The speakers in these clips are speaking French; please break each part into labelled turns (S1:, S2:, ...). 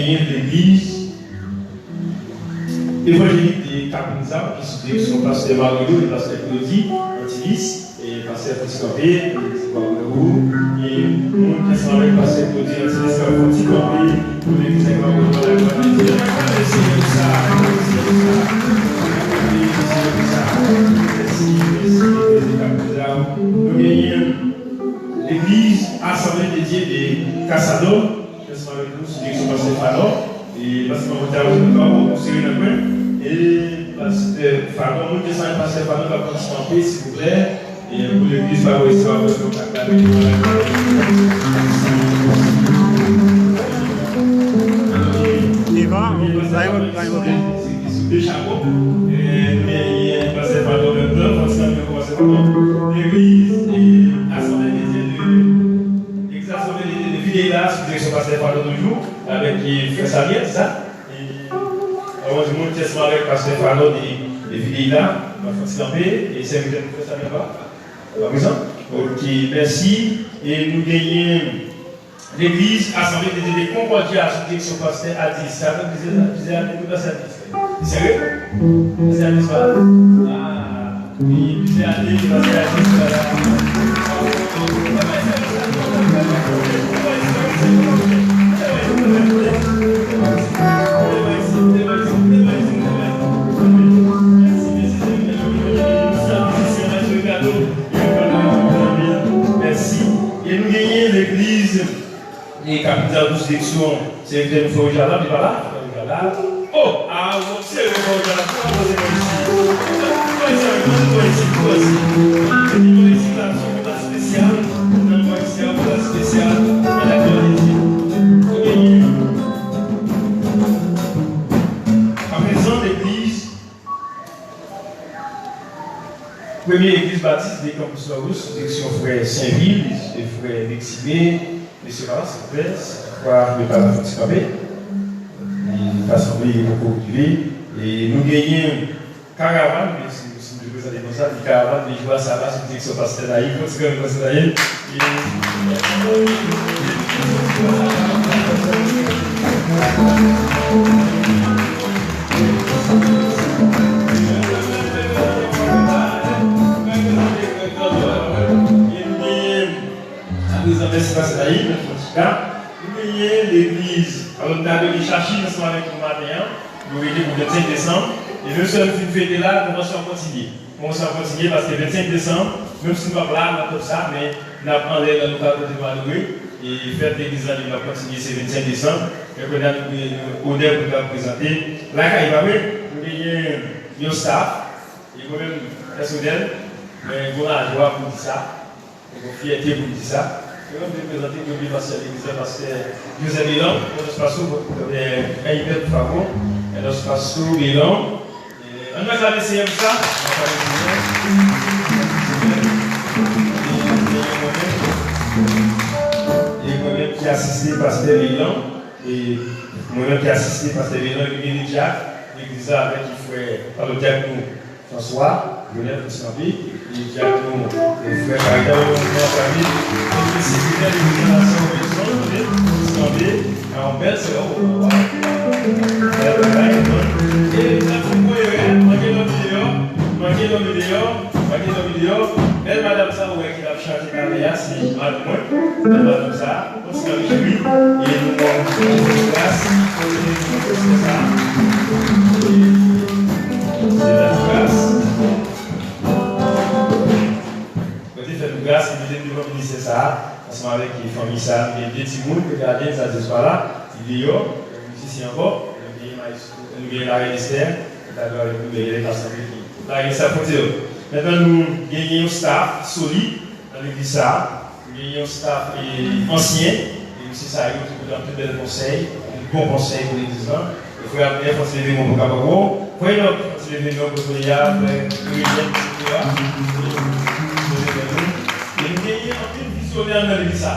S1: gagnons l'église évangélique de Capinza, qui se dirige sur pasteur Mario, le pasteur Claudie, Antilis, et pasteur Foscopé, et nous qui sommes avec pasteur Claudie, Antilis, Foscopé, pour l'église de Mario, pour la gloire de Dieu. Nous gagnons l'église assemblée dédiée de Cassado, qui sont avec nous, sur direction pasteur Fano, et pasteur Mario, pour serrer le main, et pasteur Fano, nous qui sommes pasteur Fano, va participer, s'il vous plaît, et pour l'église, va aussi avoir le contact avec nous.
S2: Eva,
S1: des chapeaux, et pasteur Fano, l'église et assemblée de l'exassemblée de Vidéla, sur direction pasteur Fano toujours, avec Frère Samuel, c'est ça? Et avant du monde testament avec pasteur Fano de Vidéla, ma frère Campé, et c'est un Frère Samuel là, par exemple. Ok, merci. Et nous gagnons l'église, assemblée de Concordia, sur direction pasteur Adis. Ça veut dire que c'est sérieux? C'est Adis, voilà. Oui, c'est allé, parce que merci. Et nous gagnons l'église, les capitales de sélection, c'est le Fojala, mais pas là. Oh, c'est le Fojala, première église baptiste des Campus Larousse, direction frère Saint-Ville, et frère Meximé, M. Varas, s'il vous plaît, frère de Pala Fonticabé, l'assemblée est beaucoup occupée, et nous gagnons caravane, mais si je vous présente comme ça, une caravane, les joueurs ça va, c'est une direction pasteur Naïf, c'est comme pasteur Naïf. Nous gagnons l'église. Alors, nous avons les chachis, nous sommes avec nous matin, nous avons le 25 décembre, et nous sommes fêtés là, nous commençons à continuer. Nous commençons à continuer parce que le 25 décembre, même si nous ne sommes pas là, nous avons ça, mais nous avons l'air dans nos cadres de Maloué, et faire l'église là, nous allons continuer ce 25 décembre, et nous avons l'honneur pour nous présenter. Là, nous avons un staff, et moi-même, personnel, mais nous avons la joie pour dire ça, et nous fierté pour dire ça. Je vais vous présenter le pasteur l'église parce que Joseph Milan, notre pasteur, un email pour favor, notre pasteur Milan. On va agradecer comme ça. Et moi-même qui ai assisté pasteur Milan, et moi-même qui ai assisté pasteur Milan, l'église de Jacques, l'église avec qui fait par le terme François, Lionel Foscampi, et Jacques, et frère Carida, la famille. C'est une génération en belle sœur. Et nous avons vidéo. Elle madame ça qui a changé la c'est madame ça, on s'est réjouis et nous avons grâce c'est la grâce. Grâce, il est devenu ministre ça, ensemble avec les familles ça, il y a des petits moules, regardez, ça se passe là, il y a musicien encore, il y a la reine Esther, il y a les personnes qui. Là, il y a ça pour dire. Maintenant, nous gagnons un staff solide dans l'église ça, nous gagnons un staff ancien, et aussi ça, il y a tout de conseils, un bon conseil pour l'église là. Il faut appeler, il faut se lever mon vocabulaire, il faut se lever mon vocabulaire, et nous gagnons un visionnaire dans l'église.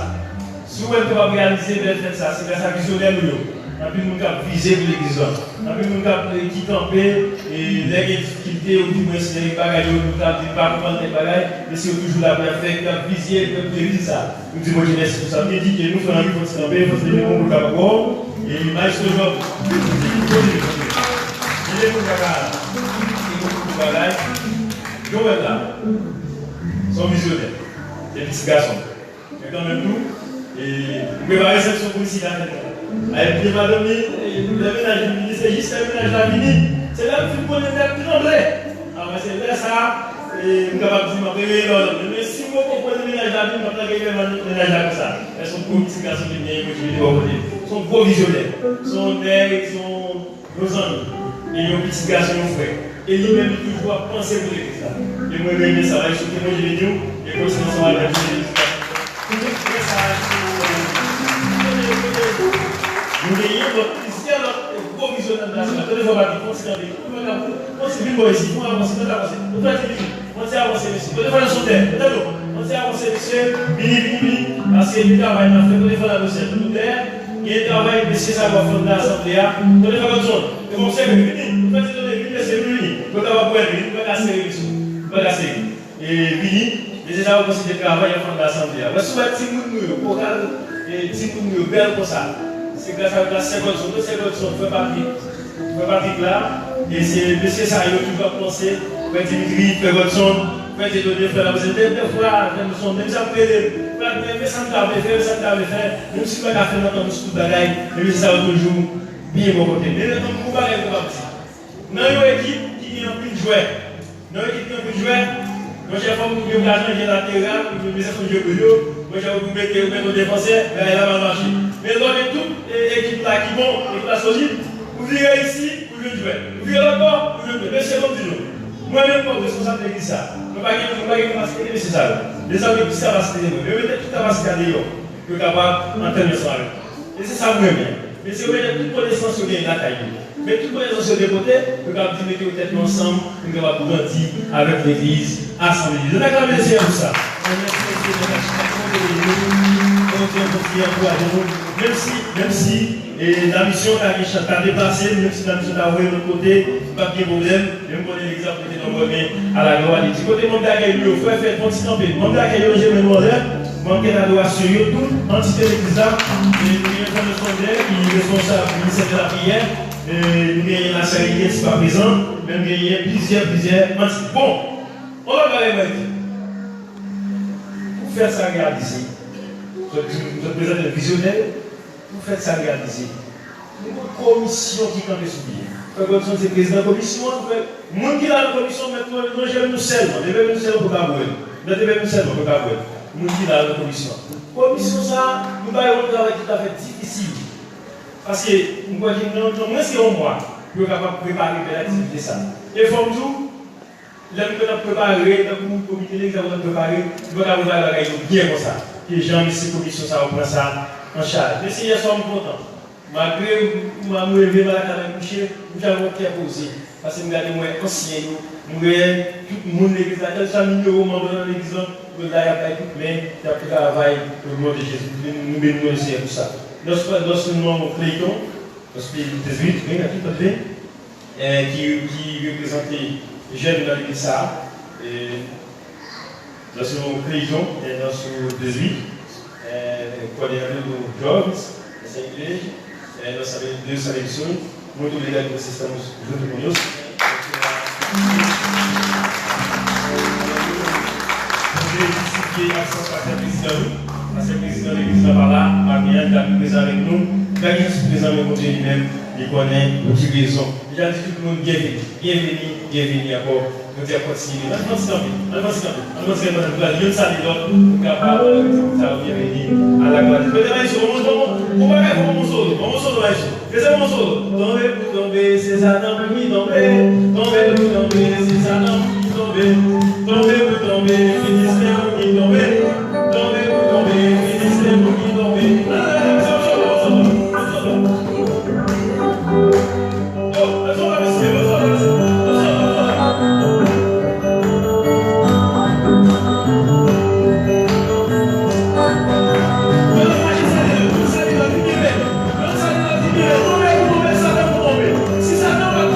S1: Si vous pouvez réaliser ça, c'est grâce à visionnaire nous. Nous avons visé pour l'église. Nous avons qui camper et les difficultés ou du moins les bagages, nous avons dit pas comment les bagages, mais c'est toujours la bien fait, nous avons visé pour l'église. Nous disons, moi je laisse tout ça. Nous disons que nous faisons un peu de camper, nous faisons des bons pour Et mais toujours, il est pour Gagara, il est pour Gagara, Joël là, son visionnaire, des petits garçons. Mais quand même nous, et préparer cette réception policière avec des madame, le ménage, c'est juste le ménage à venir, c'est là que vous pouvez faire tout l'anglais. Alors c'est là ça, et nous avons dit, mais si vous comprenez le ménage à venir, vous avez le ménage comme ça. Elles sont pour petits garçons qui viennent, ils sont provisionnaires, sont nègres, ils sont nos amis, et ils ont petits garçons, nos frères. Et lui-même, il toujours penser pour l'église là. Et moi, je vais ça, je suis témoin de l'Union, et continuer à aller à l'église. Nous ayons notre Christian, notre provisionnaire national. Tous les fois, on se dit, on se dit, ici, on avance, on avance. On s'est avancé, monsieur. Tous les fois, on se dit, on s'est avancé, monsieur. Bini, parce que le travail m'a fait, tous les fois, on a bossé tout le terre. Il y a un travail, monsieur, ça va faire dans l'Assemblée. Tous les fois, on se dit, et mon chef, Bini, on fait c'est Bini. On va pouvoir Bini, on va casser, on va casser. Et Bini, les gens aussi de travail à l'Assemblée. Je souhaite que nous, pour nous, belle pour ça. C'est grâce à la seconde zone, fait partie là. Et c'est M. Sayo qui va penser, Frère Dimitri, Frère Godson, Frère Dédodé, Frère Labosé, des fois, même si on même ça peut mais ça me fait, même si on a fait notre tout bagaille, mais ça va toujours bien mon côté. Mais nous avons pas de parti. Dans une équipe qui est en plus de jouer, moi j'ai fait un l'argent qui est latéral, je vais mettre un jeu de l'eau, moi j'ai mettre au défenseur, mais elle va marcher. Mais dans toute équipe là qui vont, l'équipe là solide, vous virez ici, vous venez jouer. Vous virez encore, vous venez jouer. Mais c'est comme du jour. Moi-même, comme responsable de l'église, ça. Je ne vais pas capacité, mais c'est ça. Les hommes qui savent capacité, je vais mettre toute capacité à l'eau, pour capable d'entendre ça. Et c'est ça vous-même. Mais c'est vous mettre toute connaissance sur les taille. Mais toute connaissance sur les côtés, vous capable de mettre vos têtes ensemble, pour capable grandir avec l'église, assemblée. Je vais acclamer le Seigneur pour ça. Même si la mission a dépassé, même si la mission a envoyé de l'autre côté, pas de problème, je me connais l'exemple qui est envoyé à la gloire. Du côté monde d'accueil, il faut faire continuer. Monde d'accueil, je me demande, manquer l'adoration, tout, entité de l'église là, et nous avons le sondage qui est responsable du ministère de la prière, et nous avons la série qui n'est pas présent, même il y a plusieurs entités. Bon, on va parler maintenant. Pour faire ça réaliser, je présente un visionnaire, pour faire ça réaliser. Une commission qui compte sur lui. Comme c'est président de la commission, le monde qui est dans la commission, maintenant, nous gérons nous seulement. Nous devons nous seulement pour Kabouel. Nous devons nous seulement pour Kabouel. Nous qui est dans la commission. Commission, ça, nous avons un travail tout à fait difficile. Parce que nous voyons que nous avons moins de mois pour préparer l'activité. Et il faut tout. Là, nous avons préparé, dans le comité, nous avons préparé, nous avons préparé bien comme ça. Que les gens de ces commissions, ça reprend ça en charge. Mais si ils sont contents, malgré que je me lever à la coucher, nous avons été posé. Parce que nous avons été anciens, nous avons tout le monde l'église, nous avons mis au monde dans l'église, nous avons tout plein de travail pour le nom de Jésus. Nous bénissons le Seigneur pour ça. Lorsque nous avons Clayton, lorsque nous avons Clayton, qui représentait les jeunes dans l'église, lorsque nous avons Clayton, et lorsque nous avons 18, coordenador do Jovens, dessa igreja, nós sabemos Deus nos abençoe. Muito obrigado que vocês estão junto conosco. A ser président de l'église va là, Marianne, qui est présent avec nous, qui est présent avec nous lui-même, il connaît notre guérison. J'ai dit tout le monde bienvenue encore. Nous devons continuer. Nous devons saluer l'autre pour capable de bienvenue à la gloire. On va faire un solo. Faisons un solo. Tomber pour tomber, c'est Satan qui tombe. Tomber pour tomber, c'est Satan qui tombe. Tomber pour tomber, ministère qui tombe. Tomber pour tomber, ministère qui tombe. Si ça n'a pas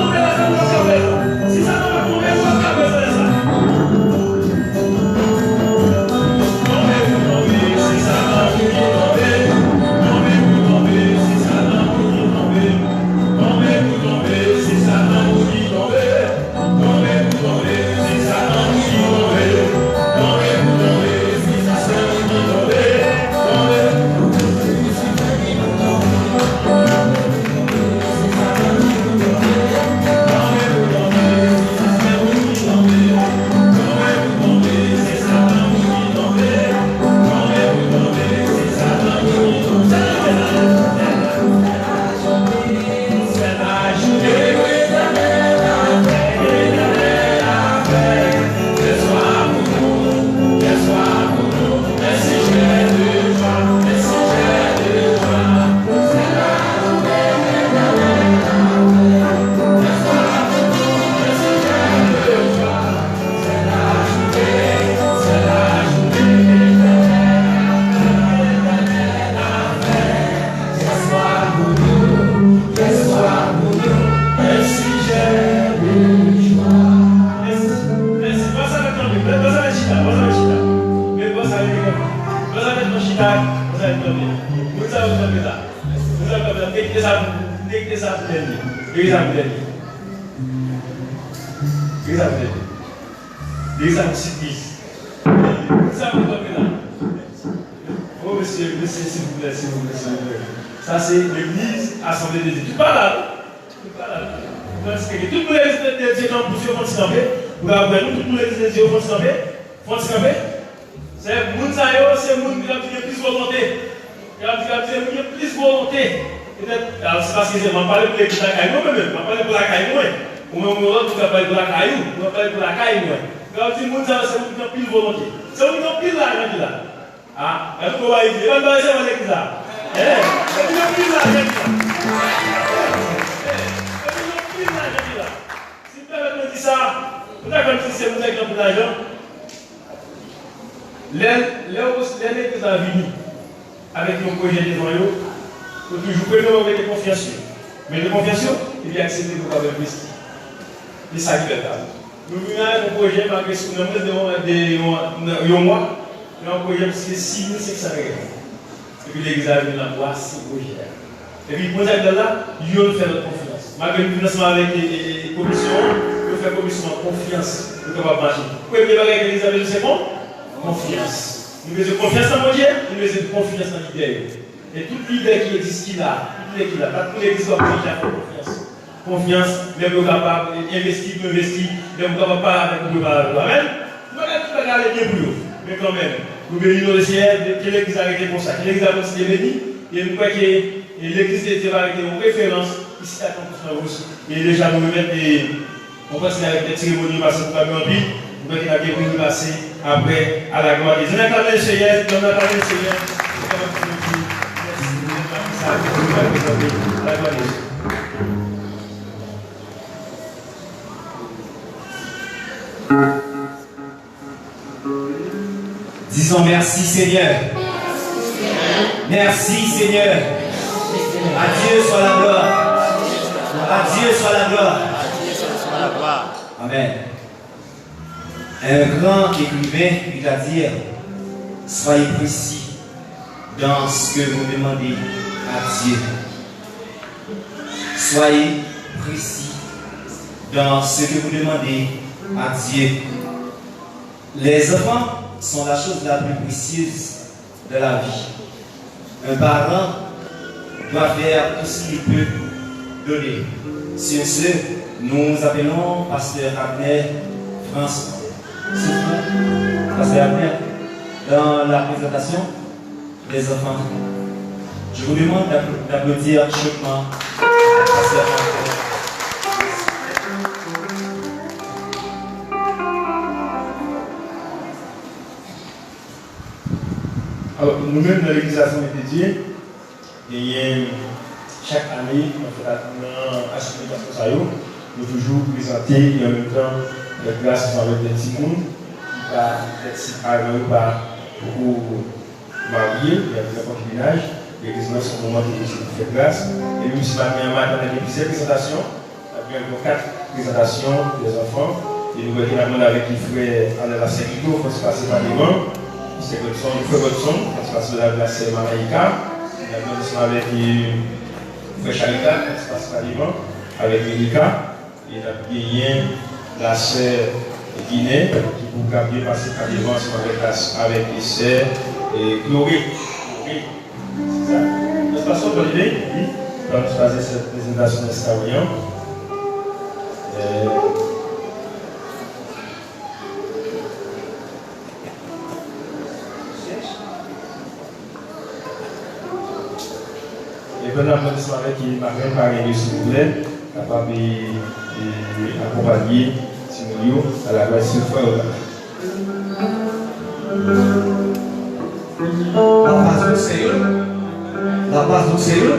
S1: l'église à l'église à l'église à l'église à ça vous donne là. Oh monsieur, s'il vous plaît, s'il vous plaît, s'il vous plaît. Ça c'est l'église assemblée des Dieu. Tu parles là. Tu parles là. Parce que toutes les églises de Dieu dans plusieurs continents, vous avez toutes les églises de Dieu font se camper. C'est moun sa yo, c'est moun qui a plus volonté. Il a plus volonté. Alors c'est parce que je m'en parle pour l'église de la caille, moi-même, je m'en parle pour la caille, moi. Ou même l'autre, vous parlez pour la caille, vous parlez pour la caille, moi. Quand tu dis moun sa yo, c'est moun qui a plus volonté. C'est moun qui a plus l'argent là. Ah, est-ce qu'on va y dire? On va essayer avec l'église là. C'est moun qui a plus l'argent là. C'est moun qui a plus l'argent là. Si tu me dis ça, vous avez comme si c'est moun qui a plus l'argent. L'église a venu avec nos projets devant eux, il faut toujours prendre avec des confiances. Mais les confiances, il y a accepté pour avoir investi. C'est ça qui est là. Nous venons avec un projet, malgré ce que nous avons dit un mois, nous avons un projet qui est 6 500 euros. Et puis l'église a venu là pour 6 projets. Et puis pour ça, là, ils ont fait notre confiance. Malgré le financement avec les commissions, nous faisons commission en confiance pour pouvoir marcher. Pourquoi l'église a venu, c'est bon? Confiance. Nous avons confiance dans mon Dieu, nous avons confiance dans l'idée. Et toute l'idée qui existe, qu'il a, pas tous les qui sont confiance. Confiance, même nous capables d'investir, même nous capables pas avec nous. Amen. Nous allons aller bien pour nous. Mais quand même, nous bénissons le Seigneur, que l'église a arrêté pour ça, que l'église a continué béni. Et nous croyons que l'église était arrêtée en référence ici à Campus. Et déjà, nous mettons on continue avec des cérémonies parce que nous avons envie. Nous avons des cérémonies passées. Après, à la gloire des Dieu. On acclame le Seigneur, on acclame le Seigneur. À la gloire des Dieu.
S3: Disons merci Seigneur. Merci Seigneur. À Dieu soit la gloire. À Dieu soit la gloire. Amen. Un grand écrivain, il va dire, soyez précis dans ce que vous demandez à Dieu. Soyez précis dans ce que vous demandez à Dieu. Les enfants sont la chose la plus précieuse de la vie. Un parent doit faire tout ce qu'il peut donner. Sur ce, nous appelons Pasteur Abner François. Pasteur Abner, dans la présentation des enfants, je vous demande d'applaudir chaudement Pasteur Abner.
S1: Alors, nous-mêmes, dans l'église Assemblée de Dieu, et chaque année, on fait Assemblée de Dieu, nous toujours présenter et en même temps, les classes sont avec des petits mondes, qui va être arrivés par beaucoup mariés, il y a des concubinages, l'église dans ce moment qui fait grâce. Et nous, si matin, on a plusieurs présentations, on a encore 4 présentations des enfants, et nous voyons avec les frères Alain Lassérito, il faut se passer par les mains. C'est comme ça, il faut votre son, parce que la place est Malaïka, la place avec Frère Charita, qui se passe par les mains, avec Mélika, et la sœur Guinée, qui vous bien passer par les mains avec les sœurs et Chloé. C'est ça. De toute façon, bonne idée, oui, on va faire cette présentation d'Estaurian. Et pendant l'applaudissement avec Marine Paris, s'il vous plaît, capable d'accompagner Simulio à la gloire de frère.
S4: La paz do Senhor. La paz do Senhor.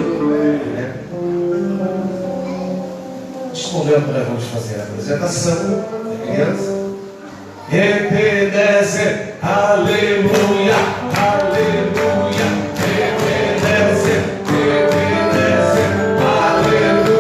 S4: Respondendo, nós vamos fazer a apresentação da criança. Repenece, aleluia, aleluia. Repenece. Aleluia.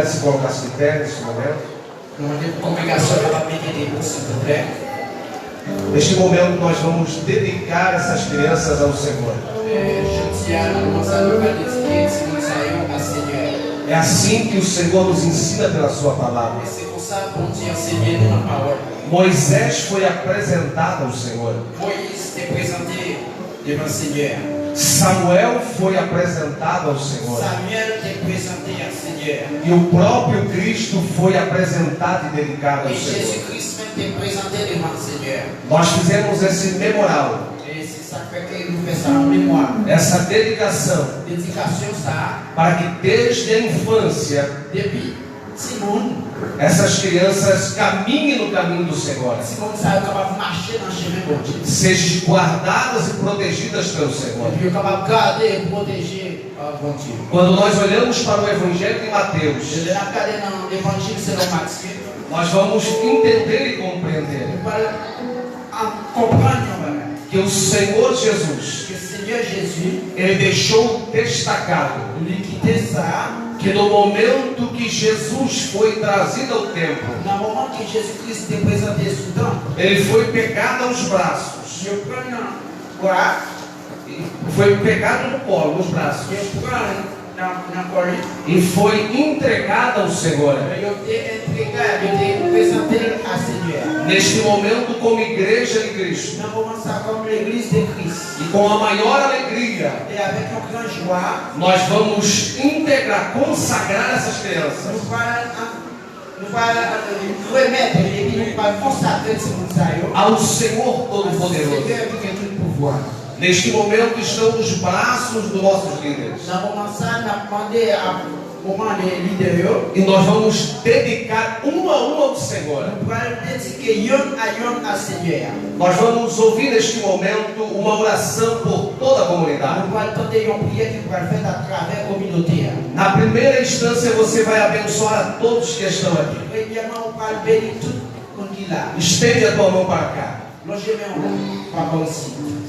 S4: pudesse se colocar-se de pé nesse momento. Neste momento nós vamos dedicar essas crianças ao Senhor. É assim que o Senhor nos ensina pela sua palavra. Moisés foi apresentado ao Senhor. Samuel foi apresentado ao Senhor. E o próprio Cristo foi apresentado e dedicado ao Senhor. Nós fizemos esse memorial, essa dedicação, para que desde a infância essas crianças caminhem no caminho do Senhor, sejam guardadas e protegidas pelo Senhor. Quando nós olhamos para o Evangelho de Mateus, nós vamos entender e compreender que o Senhor Jesus, ele deixou destacado que no momento que Jesus foi trazido ao templo, ele foi pegado aos braços, foi pegado no colo, nos braços, e foi entregado ao Senhor. Neste momento, como igreja de Cristo, e com a maior alegria, nós vamos integrar, consagrar essas crianças ao Senhor Todo-Poderoso. Neste momento estão nos braços dos nossos líderes. E nós vamos dedicar um a um ao Senhor. Nós vamos ouvir neste momento uma oração por toda a comunidade. Na primeira instância você vai abençoar a todos que estão aqui. Estende a tua mão para cá.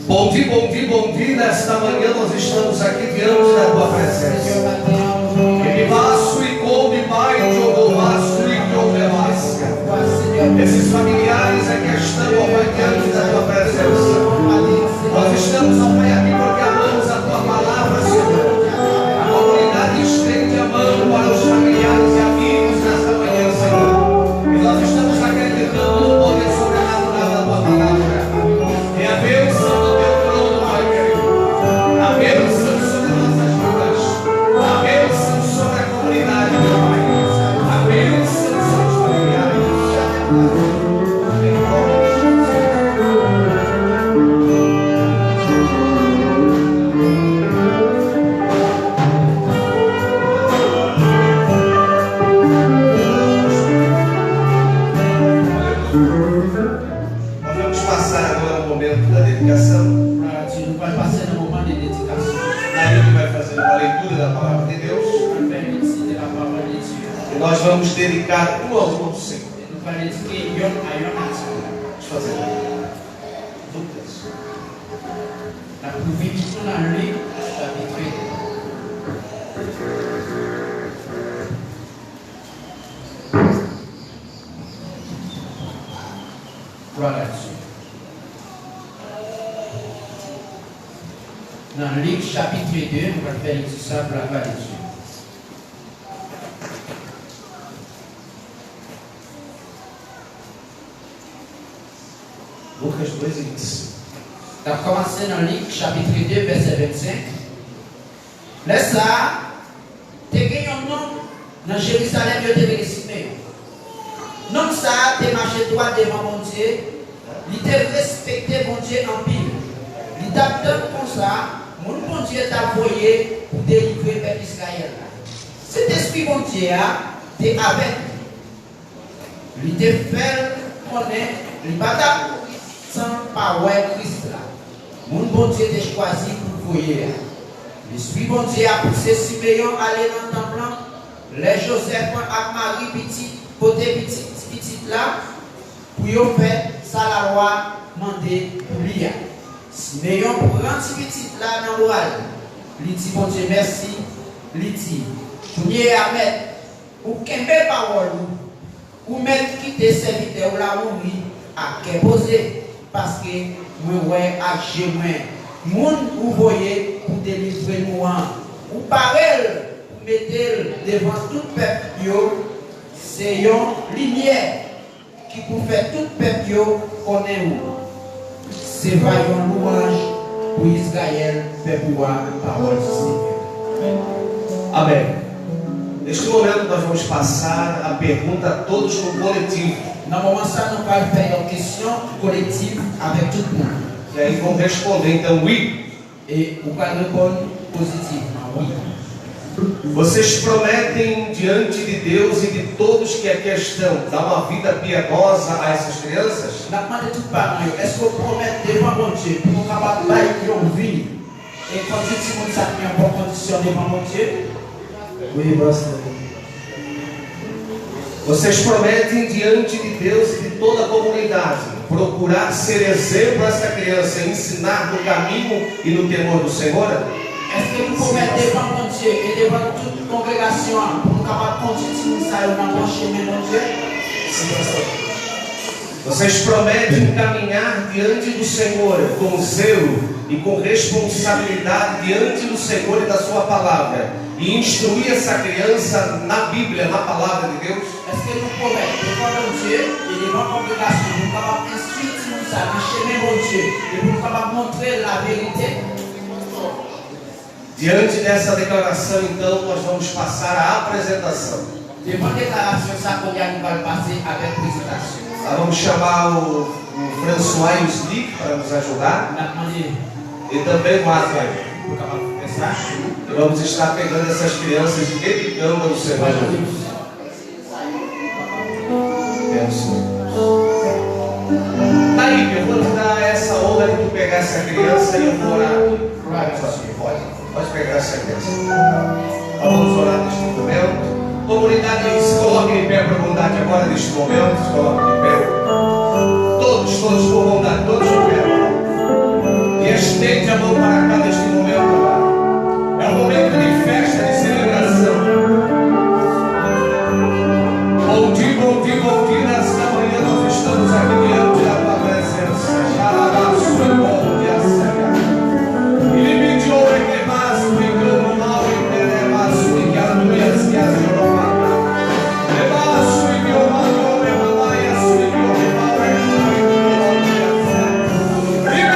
S4: Bom dia, nesta manhã nós estamos aqui diante da tua presença. Esses familiares aqui estão, ó Pai, diante da tua presença. Nós estamos, ó Pai, aqui porque amamos a tua palavra, Senhor. A comunidade estende a mão para os familiares e amigos nesta manhã, Senhor. E nós estamos acreditando no poder sobrenatural da tua palavra. E a bênção do teu trono, Pai querido. A bênção sobre nossas vidas. A bênção sobre a comunidade, meu Pai. A bênção sobre os familiares. Vamos passar agora o momento da dedicação. Daí ele vai fazer uma leitura da palavra de Deus. E nós vamos dedicar um ao outro Senhor. Deixa eu fazer. Lucas.
S5: Glória a Deus. Dans Luc chapitre 2, nous allons faire tout ça pour la gloire de Dieu.
S4: Lucas 2:25.
S5: On va commencer dans Luc chapitre 2, verset 25. Laisse ça. Tu as un nom dans Jérusalem, tu as Siméon. Non, ça, tu as marché droit devant mon Dieu. Il t'a respecté mon Dieu en pile. Il t'a donné comme ça. Mon Dieu t'a envoyé pour délivrer le peuple d'Israël. Cet esprit, mon Dieu, t'es avec lui. Il t'a fait connaître le bataille sans parole Christ là. Mon bon Dieu t'a choisi pour voyer. L'esprit, mon Dieu, a poussé Siméon à aller dans le temple. Les Joseph à Marie, petit, côté petit là, pour faire ça la loi mandé pour lui. Siméon pour rendre petit là dans l'oral. Il dit, bon Dieu, merci. Il dit, pour à mettre ou qu'un parole, ou mettre quitter serviteur là où oui, à qu'est posé, parce que moi, ouais, à chez moi, moun ou voyez pour délivrer nous, ou pareil, pour mettre devant tout peuple, c'est une lumière qui pour faire tout peuple connaît où. C'est vaillant louange pour Israël, fait pouvoir parole du Seigneur.
S4: Amém. Neste momento nós vamos passar a pergunta a todos no coletivo.
S5: Dans le moment ça, nous allons faire une question collective avec tout le monde.
S4: E aí vão responder então oui.
S5: Et vous allez répondre positivement. Oui.
S4: Vocês prometem diante de Deus e de todos que aqui estão dar uma vida piedosa a essas crianças?
S5: La demande de tout parent, est-ce que vous promettez devant mon Dieu pour nous capables de vivre et quand tout le monde s'est mis en bonne condition devant mon Dieu? Oui, pastor.
S4: Vocês prometem diante de Deus e de toda a comunidade procurar ser exemplo a essa criança, ensinar no caminho e no temor do Senhor?
S5: Est-ce que vous promettez devant mon Dieu et devant toute congrégation pour nous capables de continuer ça dans le chemin de mon Dieu?
S4: Sim, pastor. Vocês prometem caminhar diante do Senhor com zelo e com responsabilidade diante do Senhor e da sua palavra e instruir essa criança na Bíblia, na palavra de Deus?
S5: Est-ce que nous promettons devant mon Dieu et devant la congrégation pour nous capables d'instruire ça dans le chemin de mon Dieu et pour nous capables de montrer la vérité?
S4: Diante dessa declaração, então, nós vamos passar à apresentação.
S5: Devant la déclaration, ça qu'on va passer avec la présentation.
S4: Vamos chamar o François e o Slick para nos ajudar. E também o Atlas. E vamos estar pegando essas crianças e dedicando ao Senhor Jesus. Aí, eu vou te dar essa honra de tu pegar essa criança e eu vou orar. Pode pegar essa criança. Vamos orar neste momento. Comunidade, se coloquem em pé por bondade agora neste momento. Se coloquem em pé. Todos por bondade, todos em pé. E estende a mão para cá neste momento agora. É um momento de festa, de celebração. Bom dia, nesta manhã nós estamos aqui diante da tua presença. E limite o equemaço, e o mal, e telemaço, e que a doença, e a jornada. Levaço, e que o mal, e o mal, e a sua, e o mal, e o mal, e a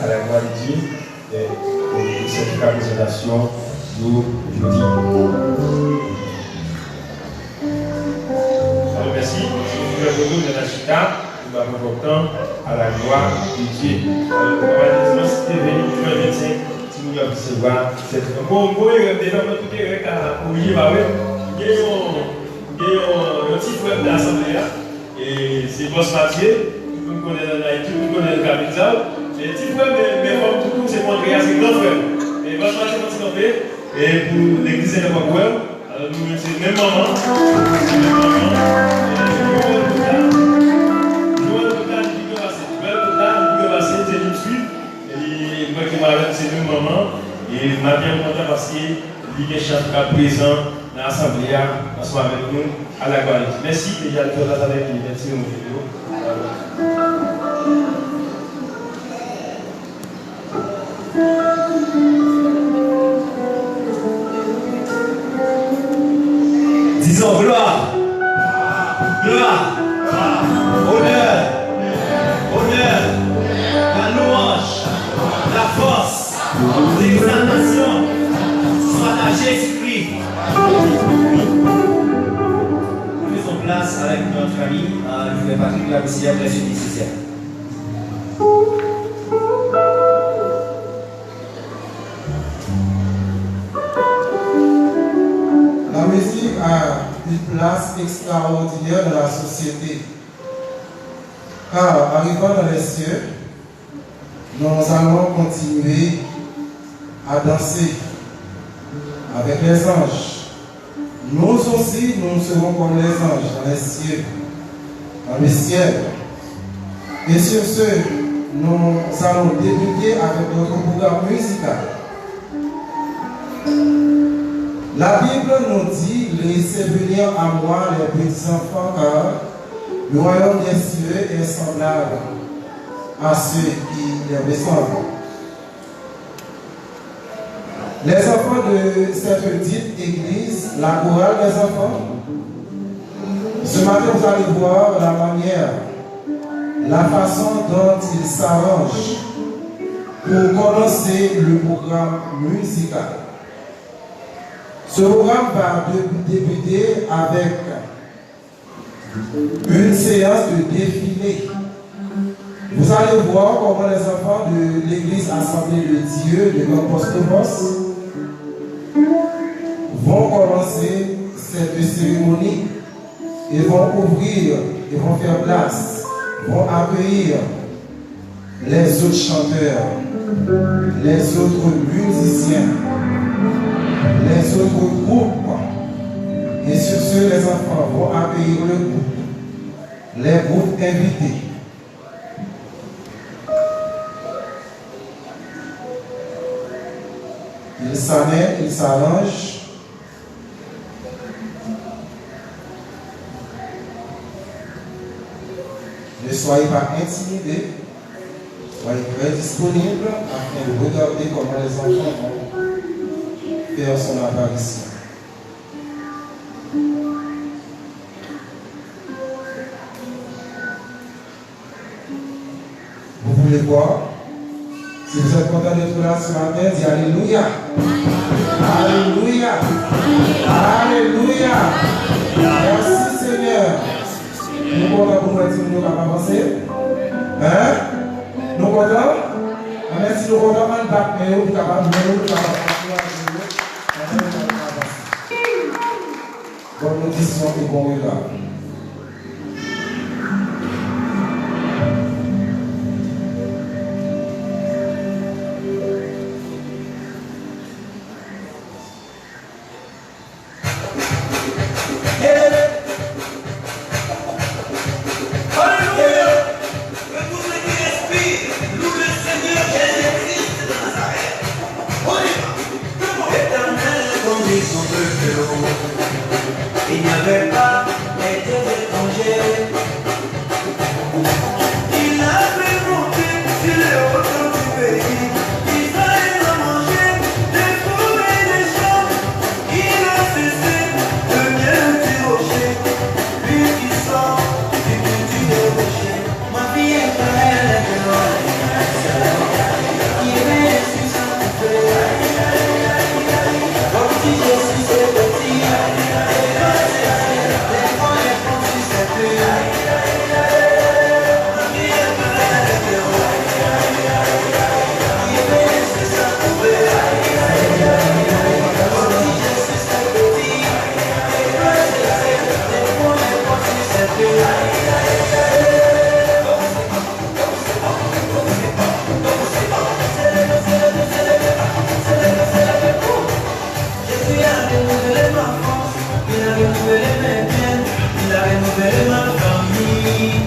S1: à la gloire de Dieu, le certificat de présentation du jeudi. Alors merci, je vous remercie de la chita, nous avons votre temps à la gloire de Dieu. Alors, on va dire, si tu es venu le 25, si nous avons recevoir cette bon, déjà, on a tout est pour y aller. Il y a un petit frère de l'Assemblée, et c'est Boss Mathieu, tout le monde connaît dans Haïti, tout le monde connaît le Capitale. Et petit frère, mais comme tout le monde, c'est mon frère, c'est grand frère. Et franchement, c'est mon petit frère. Et pour l'église de Baguel, alors nous, c'est le même maman. C'est le même maman. C'est une suite. Et moi qui m'arrête, c'est le maman. Et je m'a bien content parce qu'il est champion présent dans l'assemblée, ensemble avec nous, à la Guadeloupe. Merci, et j'ai le temps avec lui. Merci, mon vidéo.
S3: Disons gloire, gloire, honneur, honneur, la louange, la force, l'exaltation, soit à Jésus-Christ. Nous faisons place avec notre famille, je vais Patrick Labussière, président nécessaire.
S6: La musique a une place extraordinaire dans la société. Car arrivant dans les cieux, nous allons continuer à danser avec les anges. Nous aussi, nous serons comme les anges dans les cieux, dans le ciel. Et sur ce, nous allons débuter avec notre programme musical. La Bible nous dit, laissez venir à moi les petits enfants, car le royaume des cieux est semblable à ceux qui les ressemblent. Les enfants de cette dite église, la chorale des enfants, ce matin vous allez voir la manière, la façon dont ils s'arrangent pour commencer le programme musical. Ce programme va débuter avec une séance de défilé. Vous allez voir comment les enfants de l'église Assemblée de Dieu de Compostemos vont commencer cette cérémonie et vont ouvrir, et vont faire place, vont accueillir les autres chanteurs, les autres musiciens, les autres groupes. Et sur ce, les enfants vont accueillir le groupe, les groupes invités. Ils s'amènent, ils s'arrangent. Ne soyez pas intimidés. Soyez très disponibles afin de regarder comment les enfants vont faire son apparition. Vous voulez voir? Si vous êtes content d'être là ce matin, dites Alléluia. Alléluia. Alléluia. Merci Seigneur. Nous comptons pour nous dire que nous avons avancé. Hein? Nous comptons? Merci, nous comptons en bac, mais nous sommes capables de nous bonne audition et bon regard.
S7: Il n'y avait pas c'est ma famille.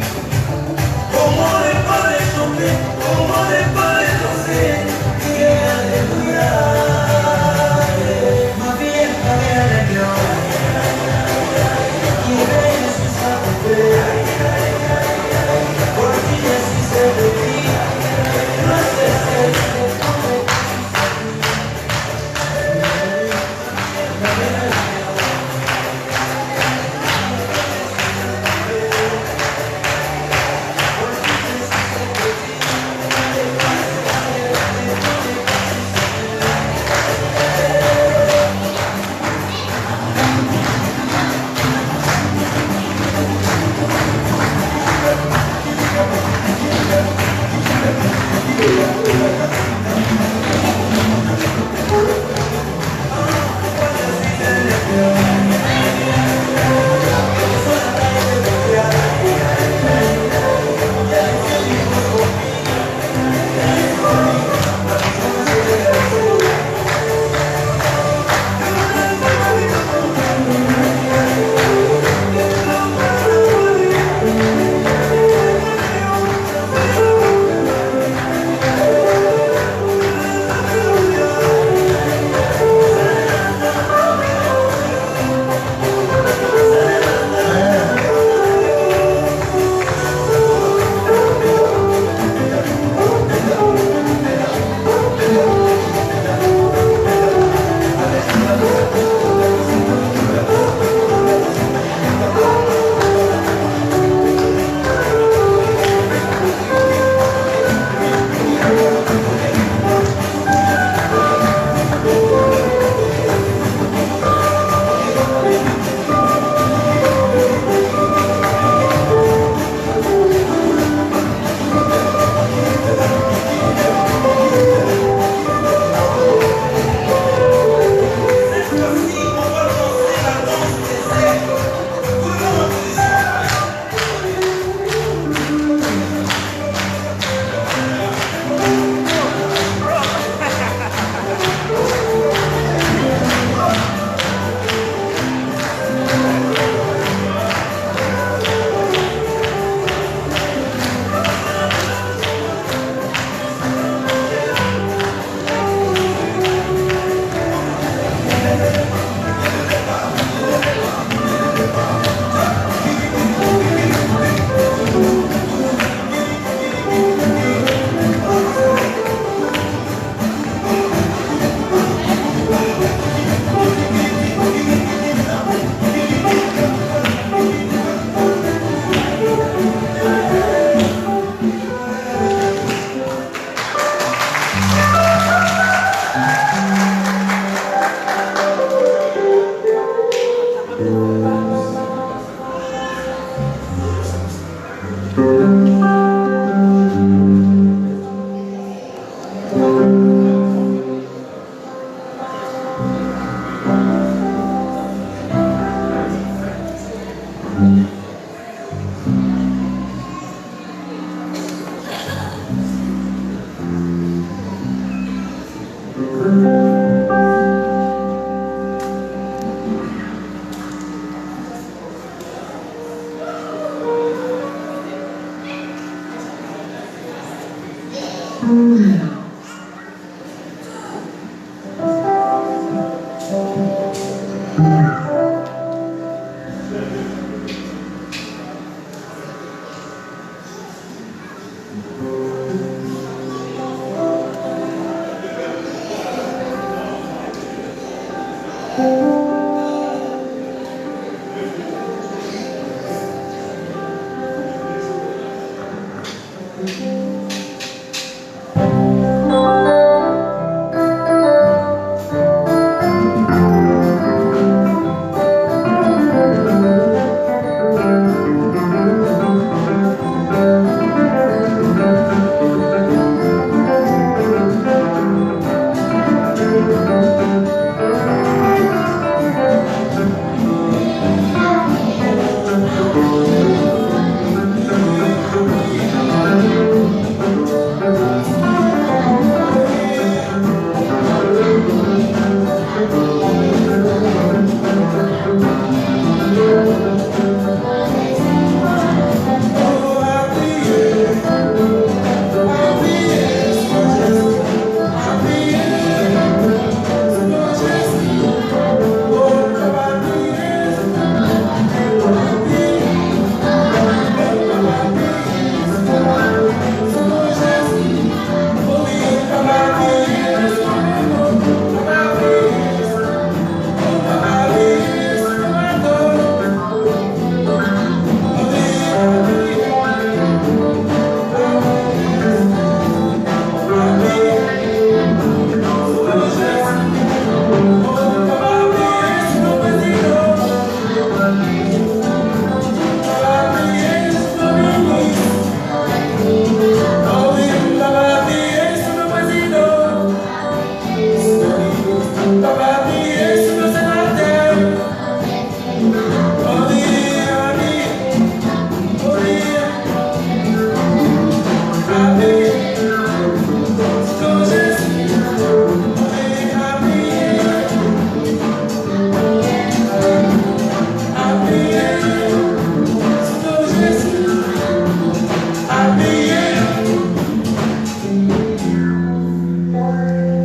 S7: Comment ne pas les chanter, comment ne pas les danser. Yeah, alléluia. Ma vie est pareille à la gueule. Qui est Jésus sa bébé. Pour qui Jésus c'est le vie. Ma c'est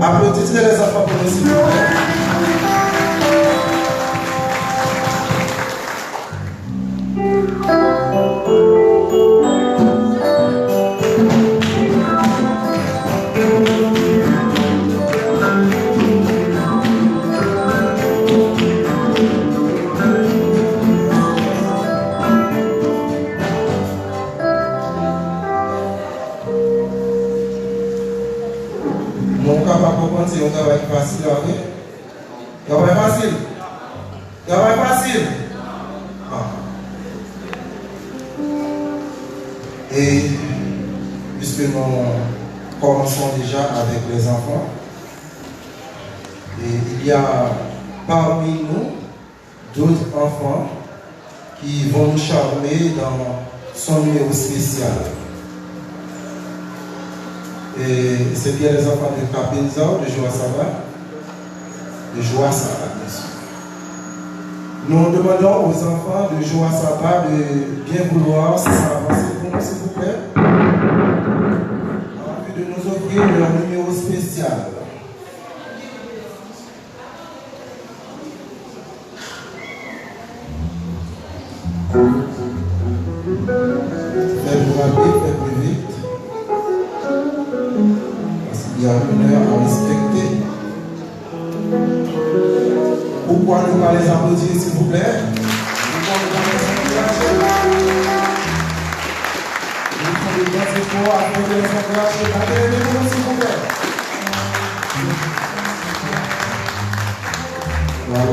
S6: Applaudissez les enfants pour nous, s'il vous plaît. C'est un travail facile, ok? Travail facile. Travail facile. Ah. Et puisque nous commençons déjà avec les enfants, et il y a parmi nous d'autres enfants qui vont nous charmer dans son numéro spécial. Et c'est bien les enfants de Capinza, de Joassaba, bien sûr. Nous demandons aux enfants de Joassaba de bien vouloir s'avancer pour nous, s'il vous plaît, en vue de nous offrir leur numéro spécial. Faites-vous rapide, faites plus vite. Il y a une heure à respecter. Pourquoi ne pas les applaudir, s'il vous plaît? Pourquoi ne pas les encourager? Nous faisons des grands efforts afin de les encourager. Battez-les, s'il vous plaît. Voilà,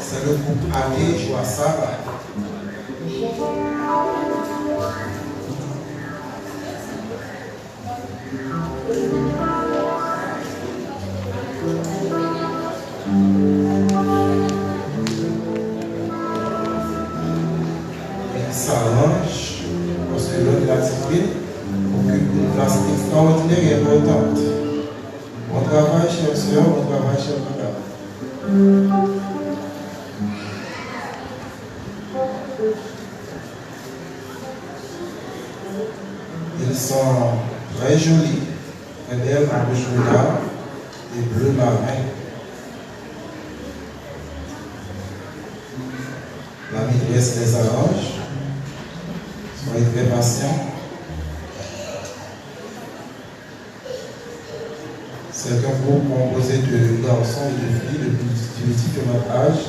S6: c'est le groupe Allé Joassaba. Il s'arrange parce que l'autre de la discipline occupe une place extraordinaire et importante. Bon travail, chers sœurs, bon travail, chers frères. Ils sont très jolis, très belles en rouge noir et bleu marin. La maîtresse les arrange. Soyez très patients. C'est un groupe composé de garçons et de filles de différents âges.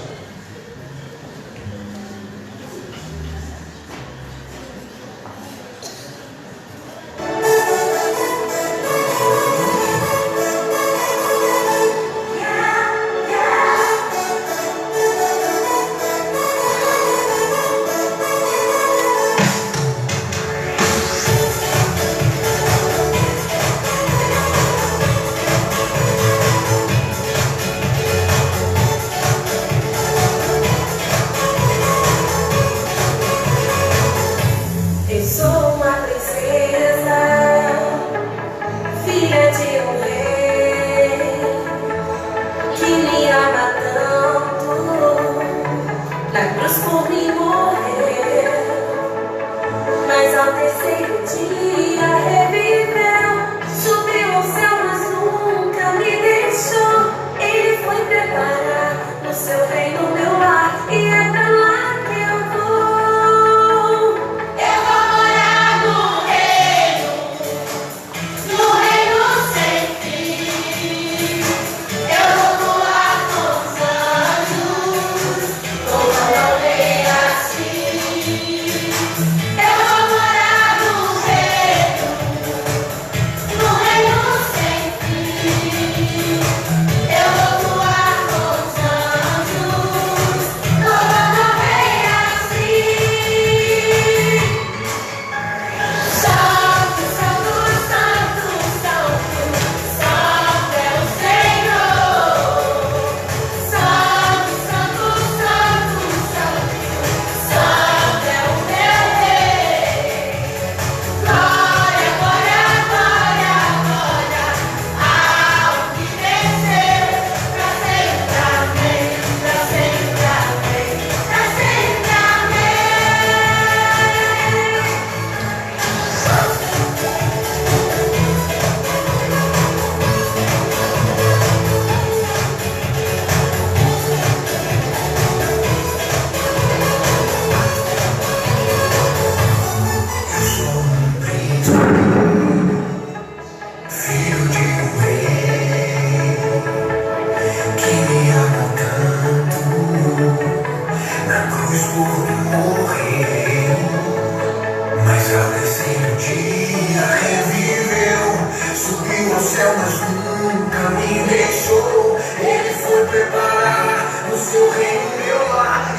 S8: Eu vou voar com os anjos.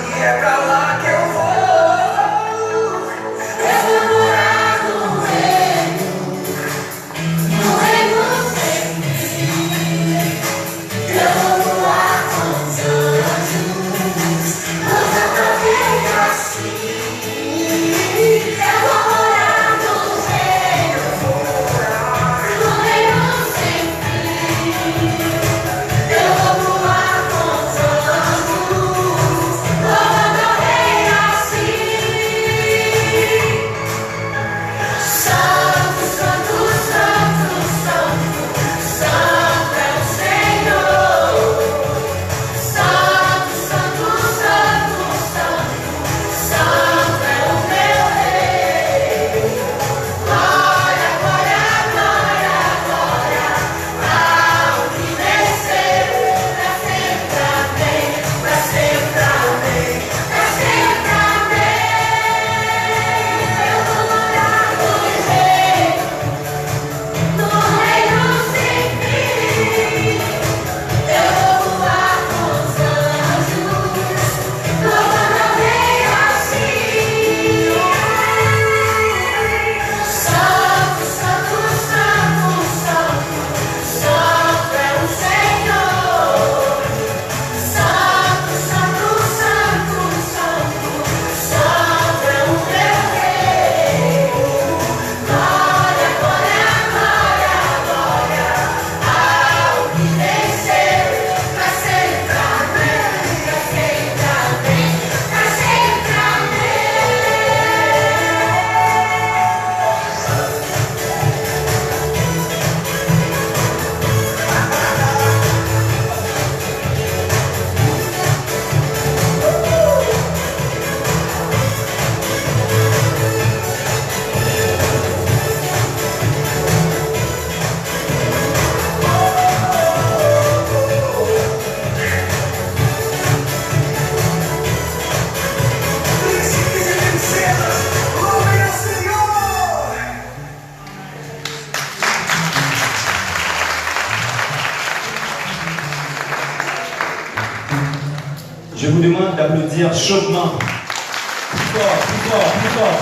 S7: e é pra lá que eu vou. Eu vou morar no reino sempre. Eu vou voar com os anjos, eu vou assim. Eu vou morar no reino sempre. Eu vou voar com os anjos, assim. Santo, santo, santo, santo, santo é o Senhor. Santo, santo, santo, santo, santo é o meu Rei. Glória, glória, glória, glória ao que venceu. Pra sempre amém, pra sempre amém, pra sempre amém. Eu vou morar no reino sempre. Eu vou voar com os anjos, assim. Santo, santo, santo, santo, santo é o Senhor. Santo, santo, santo, santo, santo é o meu Rei. Glória, glória, glória, glória ao que venceu. Pra sempre amém, pra sempre amém, pra sempre amém. Príncipes e princesas, louvem ao Senhor!
S3: Je vous demande d'applaudir chaudement. Plus fort, plus fort, plus fort.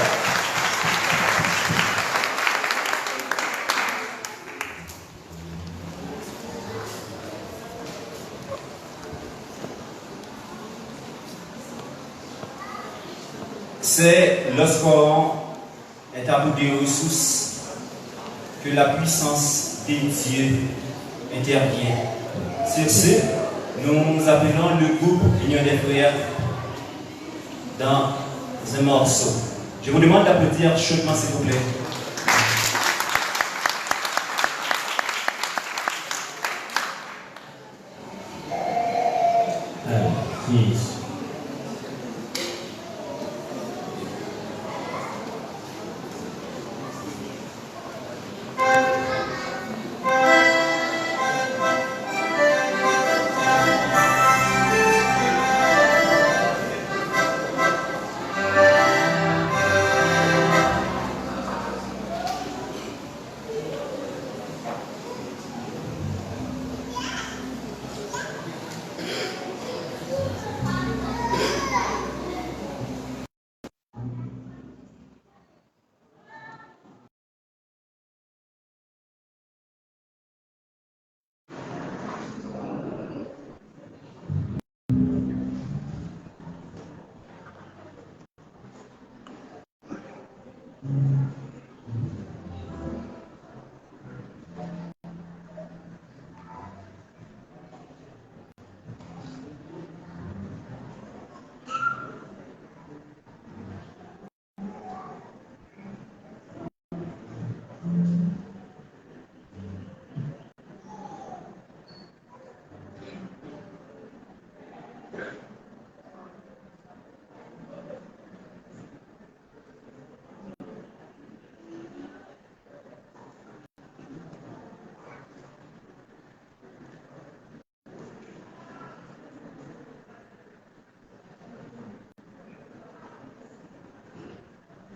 S3: C'est lorsqu'on est à bout des ressources que la puissance des dieux intervient. Sur ce, nous appelons le groupe Union des Frères dans un morceau. Je vous demande d'applaudir chaudement, s'il vous plaît.
S1: Isso.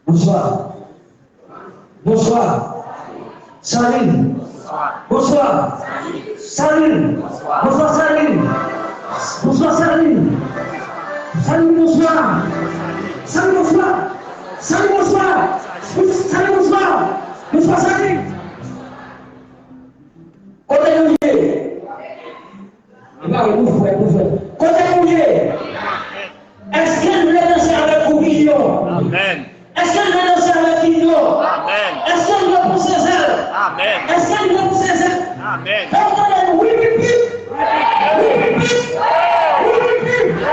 S8: Bonsoir. Bonsoir. Salut. Bonsoir. Salut. Bonsoir, salut. Bonsoir, salut. Salut, bonsoir. Salut, bonsoir. Salut, bonsoir. Salut, bonsoir. Bonsoir, salut. Côté mouillé. Côté mouillé. Est-ce qu'elle veut danser avec Coupillon? Amen. Est-ce qu'elle veut danser avec Quignon? Amen. Est-ce qu'elle veut pour ses ailes? Amen. Est-ce qu'elle veut pour ses ailes? Amen. Entendez, oui, oui, oui. Oui, oui, oui. Oui, oui, oui. Oui, oui, oui. Oui,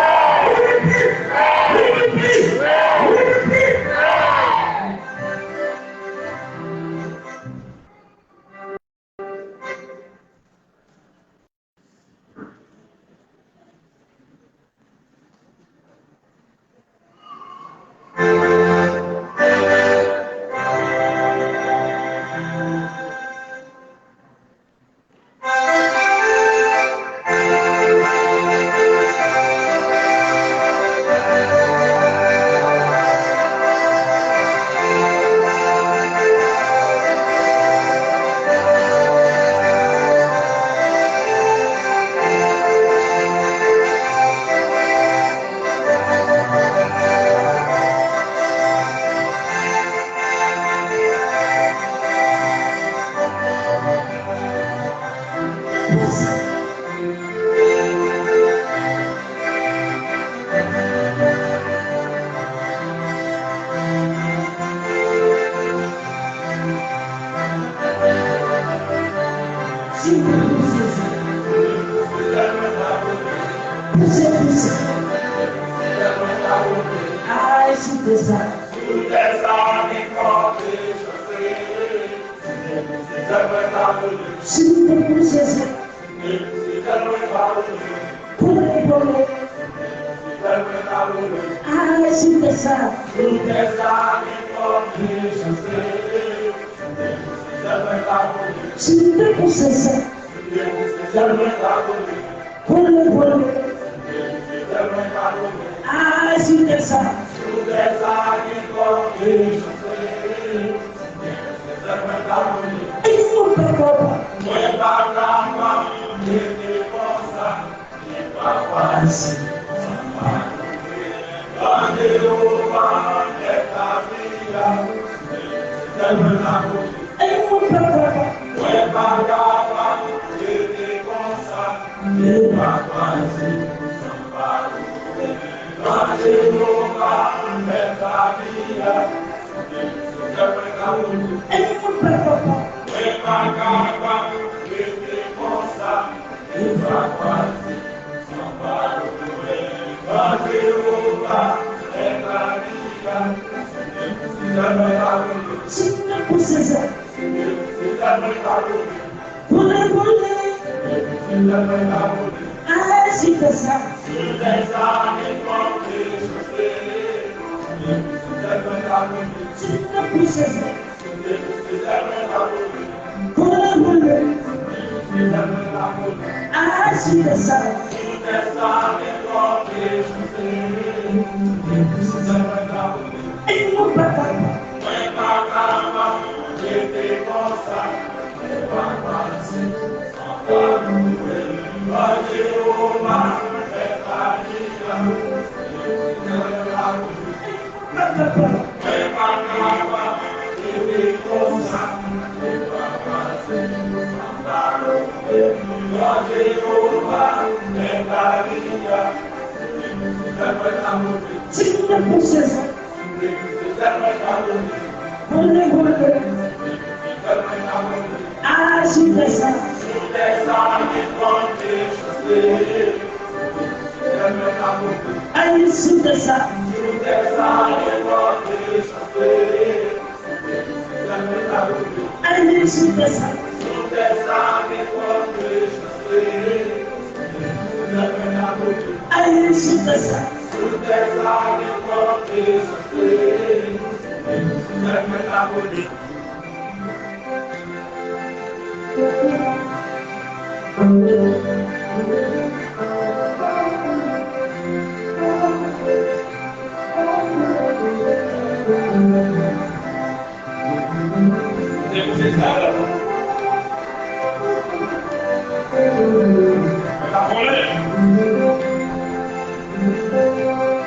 S8: oui, oui.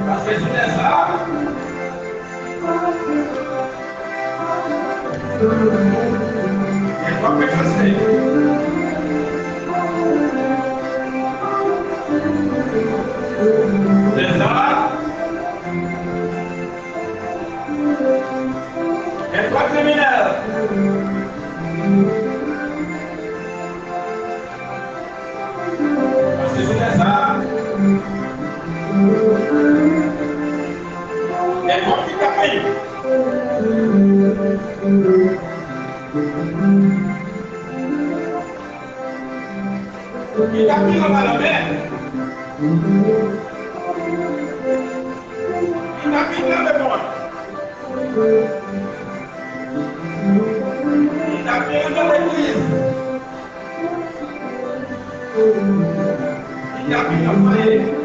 S4: Parce que tout est ça. Et quoi que je sais. C'est ça. Et quoi criminel. Parce que c'est ça. Et quoi qui t'arrive. Il a pris dans la mer. Il a pris dans le monde. Il a pris dans l'église. Il a pris dans le foyer.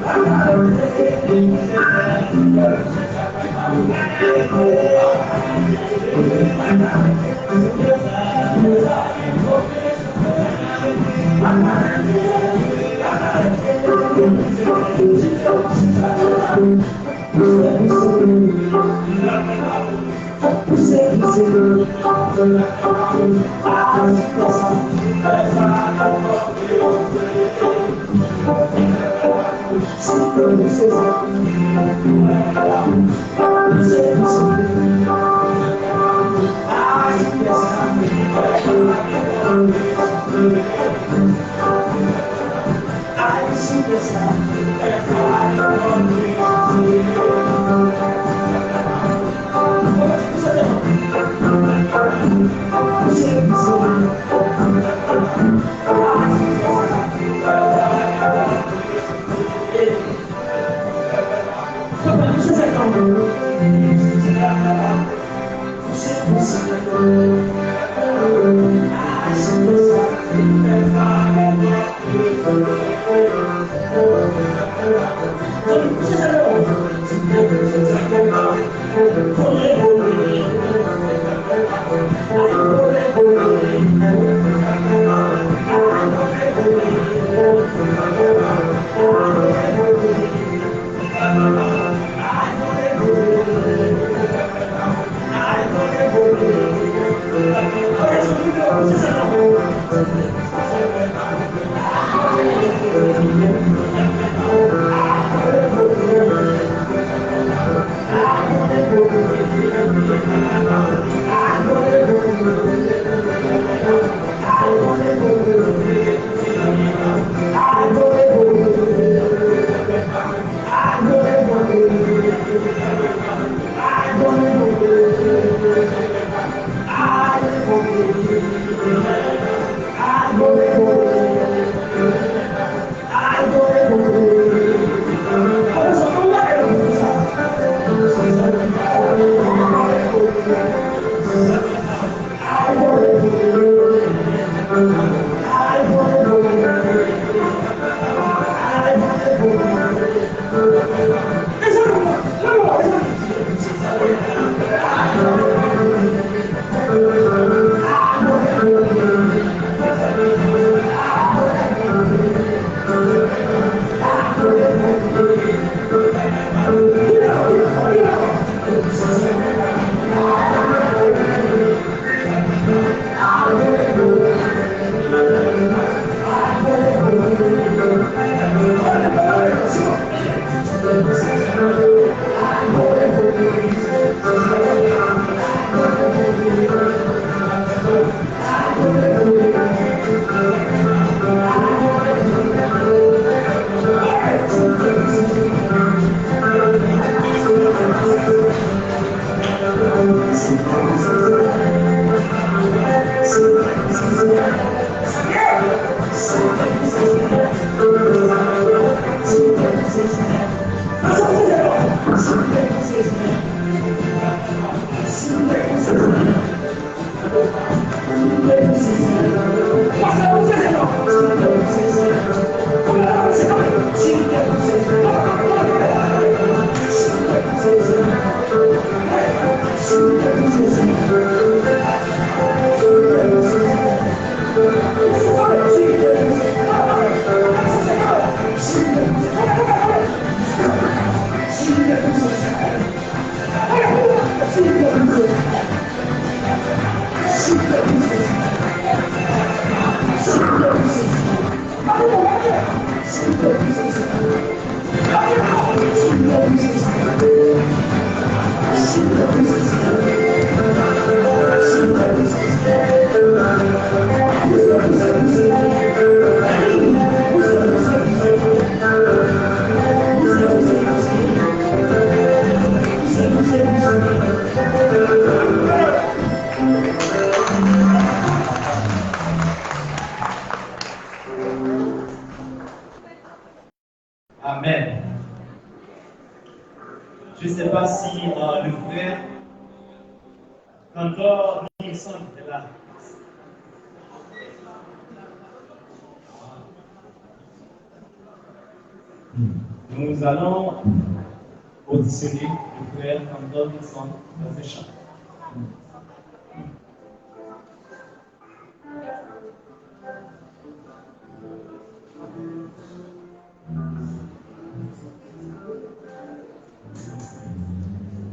S8: I
S3: Amen. Je ne sais pas si le frère, encore, il semble là. Nous allons auditionner le frère Cantor Wilson dans ce chant.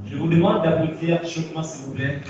S9: Je vous demande d'applaudir chaudement, s'il vous plaît.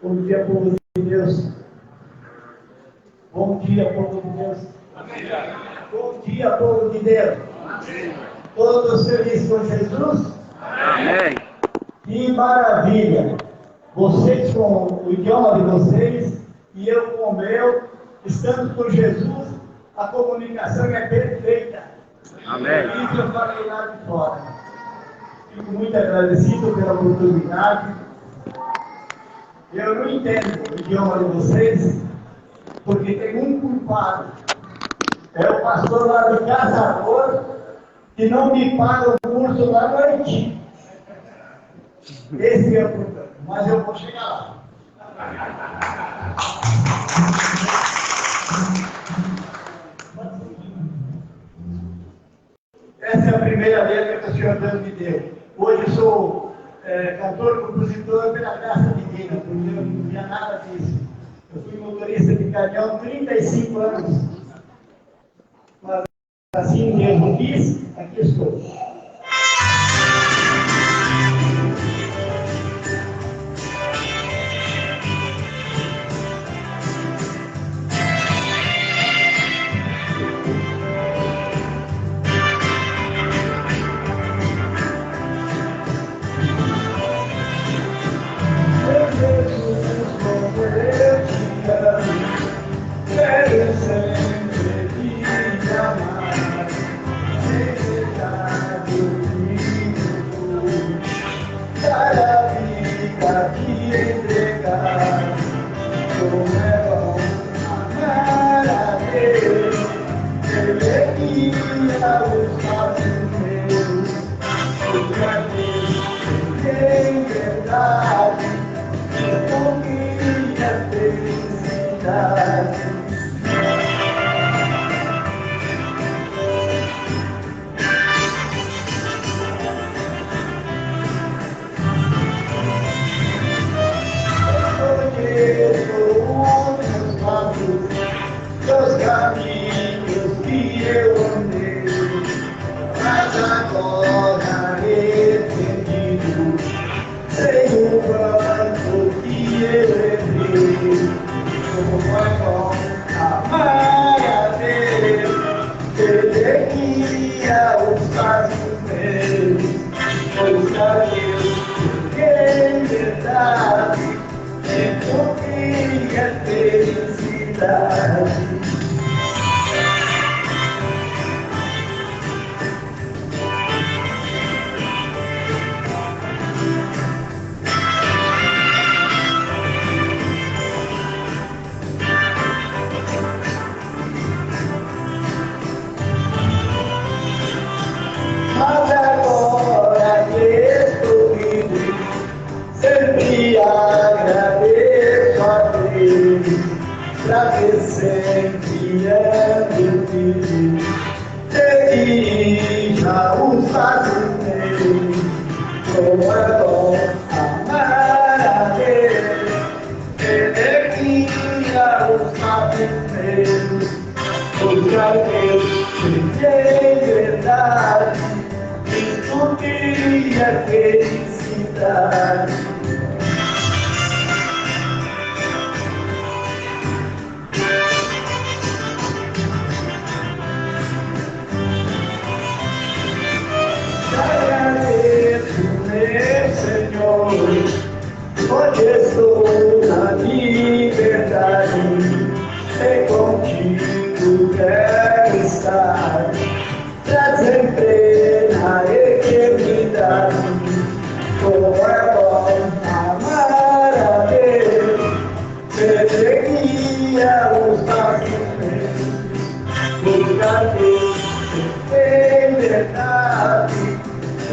S8: Bom dia, povo de Deus. Bom dia, povo de Deus. Bom dia, povo de Deus. Todos felizes com Jesus?
S10: Amém.
S8: Que maravilha! Vocês com o idioma de vocês e eu com o meu, estando com Jesus, a comunicação é perfeita.
S10: Amém.
S8: Isso eu falei lá de fora. Fico muito agradecido pela oportunidade. Eu não entendo o idioma de vocês, porque tem um culpado. É o pastor lá de Caçador, que não me paga o curso lá no Haiti. Esse é o problema. Mas eu vou chegar lá. Essa é a primeira letra que o Senhor Deus me deu. Hoje eu sou cantor, compositor pela graça divina, porque eu não tinha nada disso. Eu fui motorista de caminhão 35 anos. Mas assim mesmo quis, aqui estou.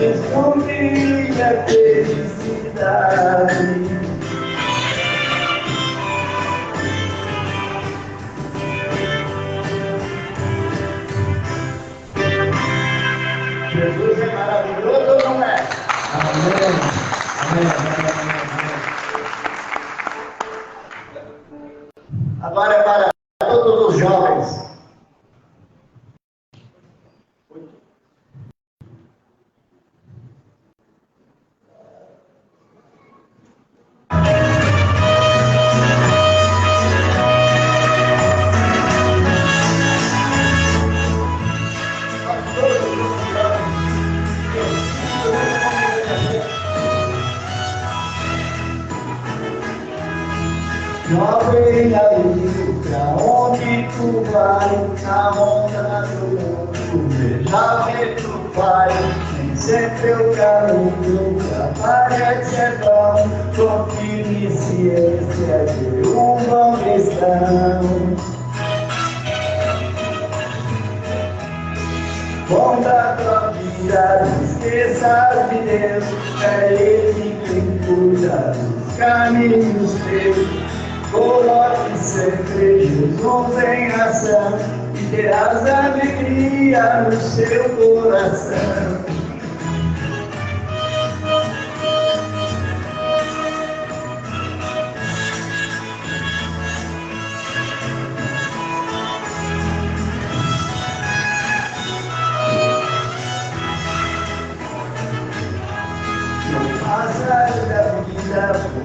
S7: descobri a felicidade. Jesus é maravilhoso ou não é?
S6: Amém. Amém.
S7: Agora é para todos os jovens. Jovem amigo, pra onde tu vai? Na onda do mundo, veja onde tu vai. Nem sempre o caminho aparece é bom, confie ciência de uma questão. Bom da tua vida, esqueça de Deus, é Ele quem cuida dos caminhos teus. Coloque sempre Jesus em ação e terás alegria no seu coração.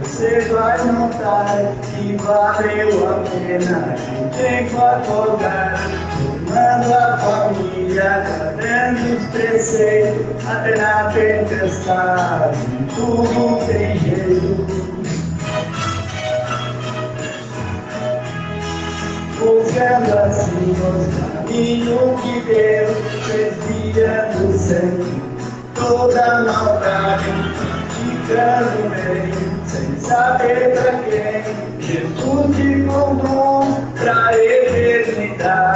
S7: Você vai notar que valeu a pena o tempo acordar, formando a família, dando os preceitos, até na tempestade, tudo tem jeito. Buscando assim os caminhos que Deus desviando sempre toda maldade, ficando bem, sem saber pra quem. Jesus te conduz pra eternidade.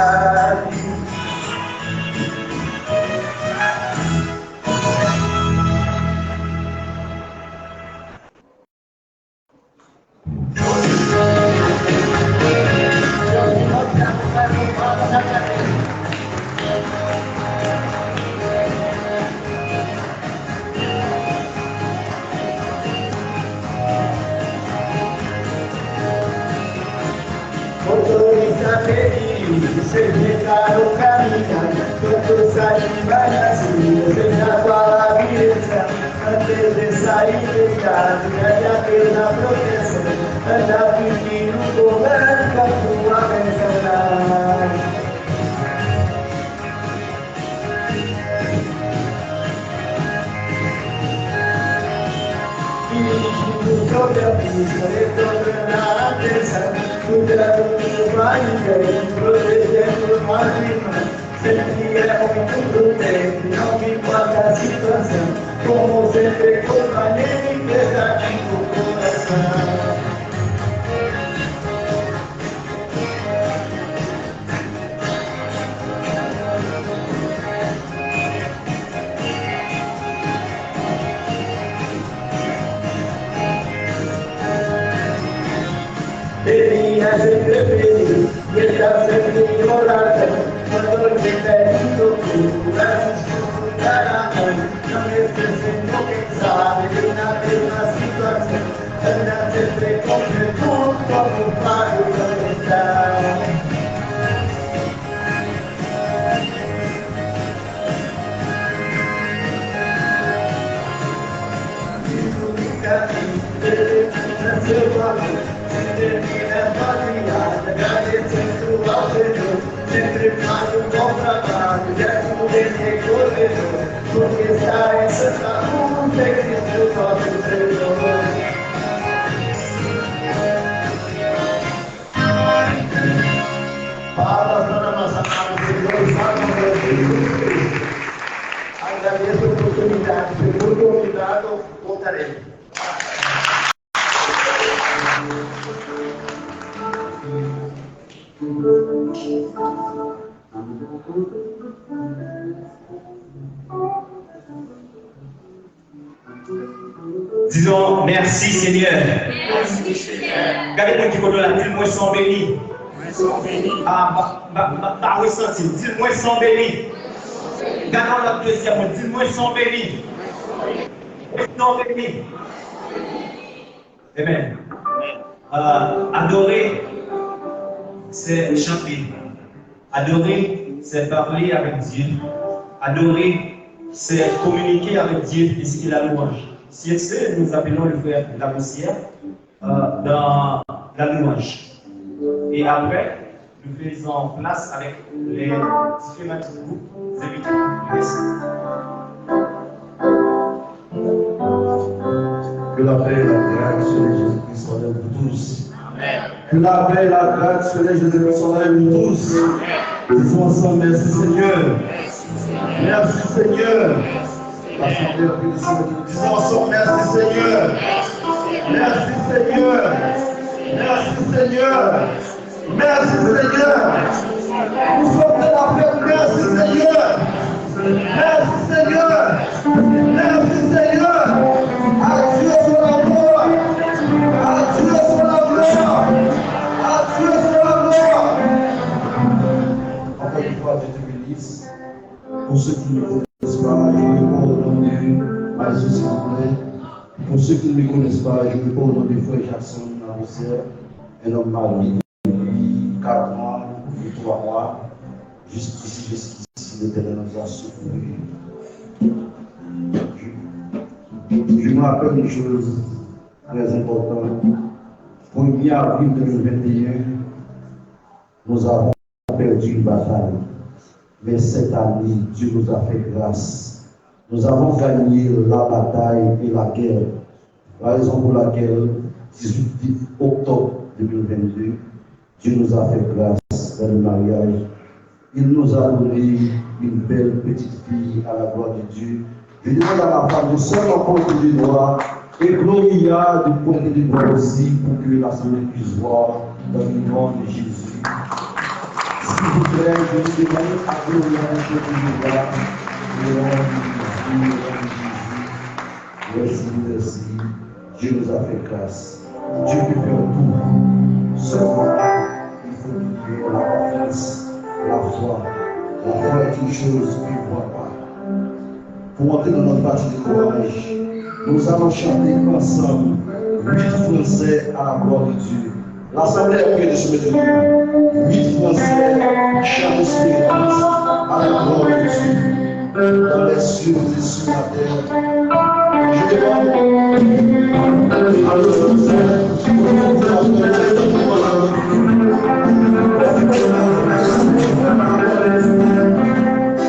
S7: Motorista feliz, você fica no caminho, quando sai vai nas ruas, veja qual a direção, antes de sair de casa, pede a Deus na proteção, anda pedindo governo com a sua bênção. Sobre a pista, retornando a atenção, cuidando do pai e bem, protegendo mais irmãos. Sempre é muito prudente, não me importa a situação, como sempre companheiro e pesadinho no coração. Devia sempre feliz, deixa sempre orada, quando te pede socorro, braços escutar a mão, não esquecendo quem sabe, que na mesma situação, anda sempre com Jesus, como para o cantar. Seu amor, termina a caminhada, agradecendo ao Senhor, sempre faz um bom trabalho, décimo desse corredor, porque está em Santa Cruz, é Cristo nosso Senhor. Palmas para a nossa amada Senhor, salve meu Deus. Agradeço a oportunidade, segundo convidado, voltarei.
S9: Disons merci Seigneur. Regardez-moi qui connaît la ville, moi sont bénis. Ah, ma ressenti, dis-moi sont bénis. Regardons la deuxième, dis-moi sont bénis. Sont bénis. Amen. Adorer, c'est chanter. Adorer, c'est parler avec Dieu. Adorer, c'est communiquer avec Dieu et ce qu'il a louange. Si c'est, nous appelons le frère Labossière dans la louange. Et après, nous faisons place avec les différents groupes invités.
S11: Que la paix et la grâce de Jésus-Christ soient avec vous tous. Que la paix et la grâce de Jésus-Christ soient avec vous tous. Disons ensemble, merci Seigneur. Merci Seigneur. Disons ensemble, merci Seigneur. Merci Seigneur. Merci Seigneur. Merci Seigneur. Nous sommes de la paix. Merci Seigneur. Merci Seigneur. Merci Seigneur. À Dieu soit la gloire. À Dieu soit la gloire. À Dieu soit la gloire. Encore une fois, je te bénisse. Pour ceux qui ne me connaissent pas, je vais pardonner ma Jésus s'il vous plaît. Pour ceux qui ne me connaissent pas, je vais pardonner frère Jackson Navosière, un homme marié depuis 4 mois, depuis 3 mois. Jusqu'ici, l'Éternel nous a secourus. Je me rappelle une chose très importante. 1er avril 2021, nous avons perdu une bataille. Mais cette année, Dieu nous a fait grâce. Nous avons gagné la bataille et la guerre. La raison pour laquelle, 18 octobre 2022, Dieu nous a fait grâce dans le mariage. Il nous a donné une belle petite fille à la gloire de Dieu. Je demande à la femme de seulement pointer du doigt et Gloria de pointer du doigt aussi pour que l'assemblée puisse voir dans le nom de Jésus. S'il vous plaît, je vous demande à Gloria de pointer du doigt. Au nom de Jésus. Merci, merci. Dieu nous a fait grâce. Dieu peut faire tout. Seulement, il faut trouver la confiance. La foi est une chose qu'on ne voit pas. Pour entrer dans notre partie de courage, nous allons chanter ensemble 8 Français à la gloire de Dieu. L'assemblée est prête de se mettre debout. 8 Français chantent l'espérance à la gloire de Dieu. Dans les cieux et sur la terre. Je demande à nos Français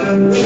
S7: Thank you.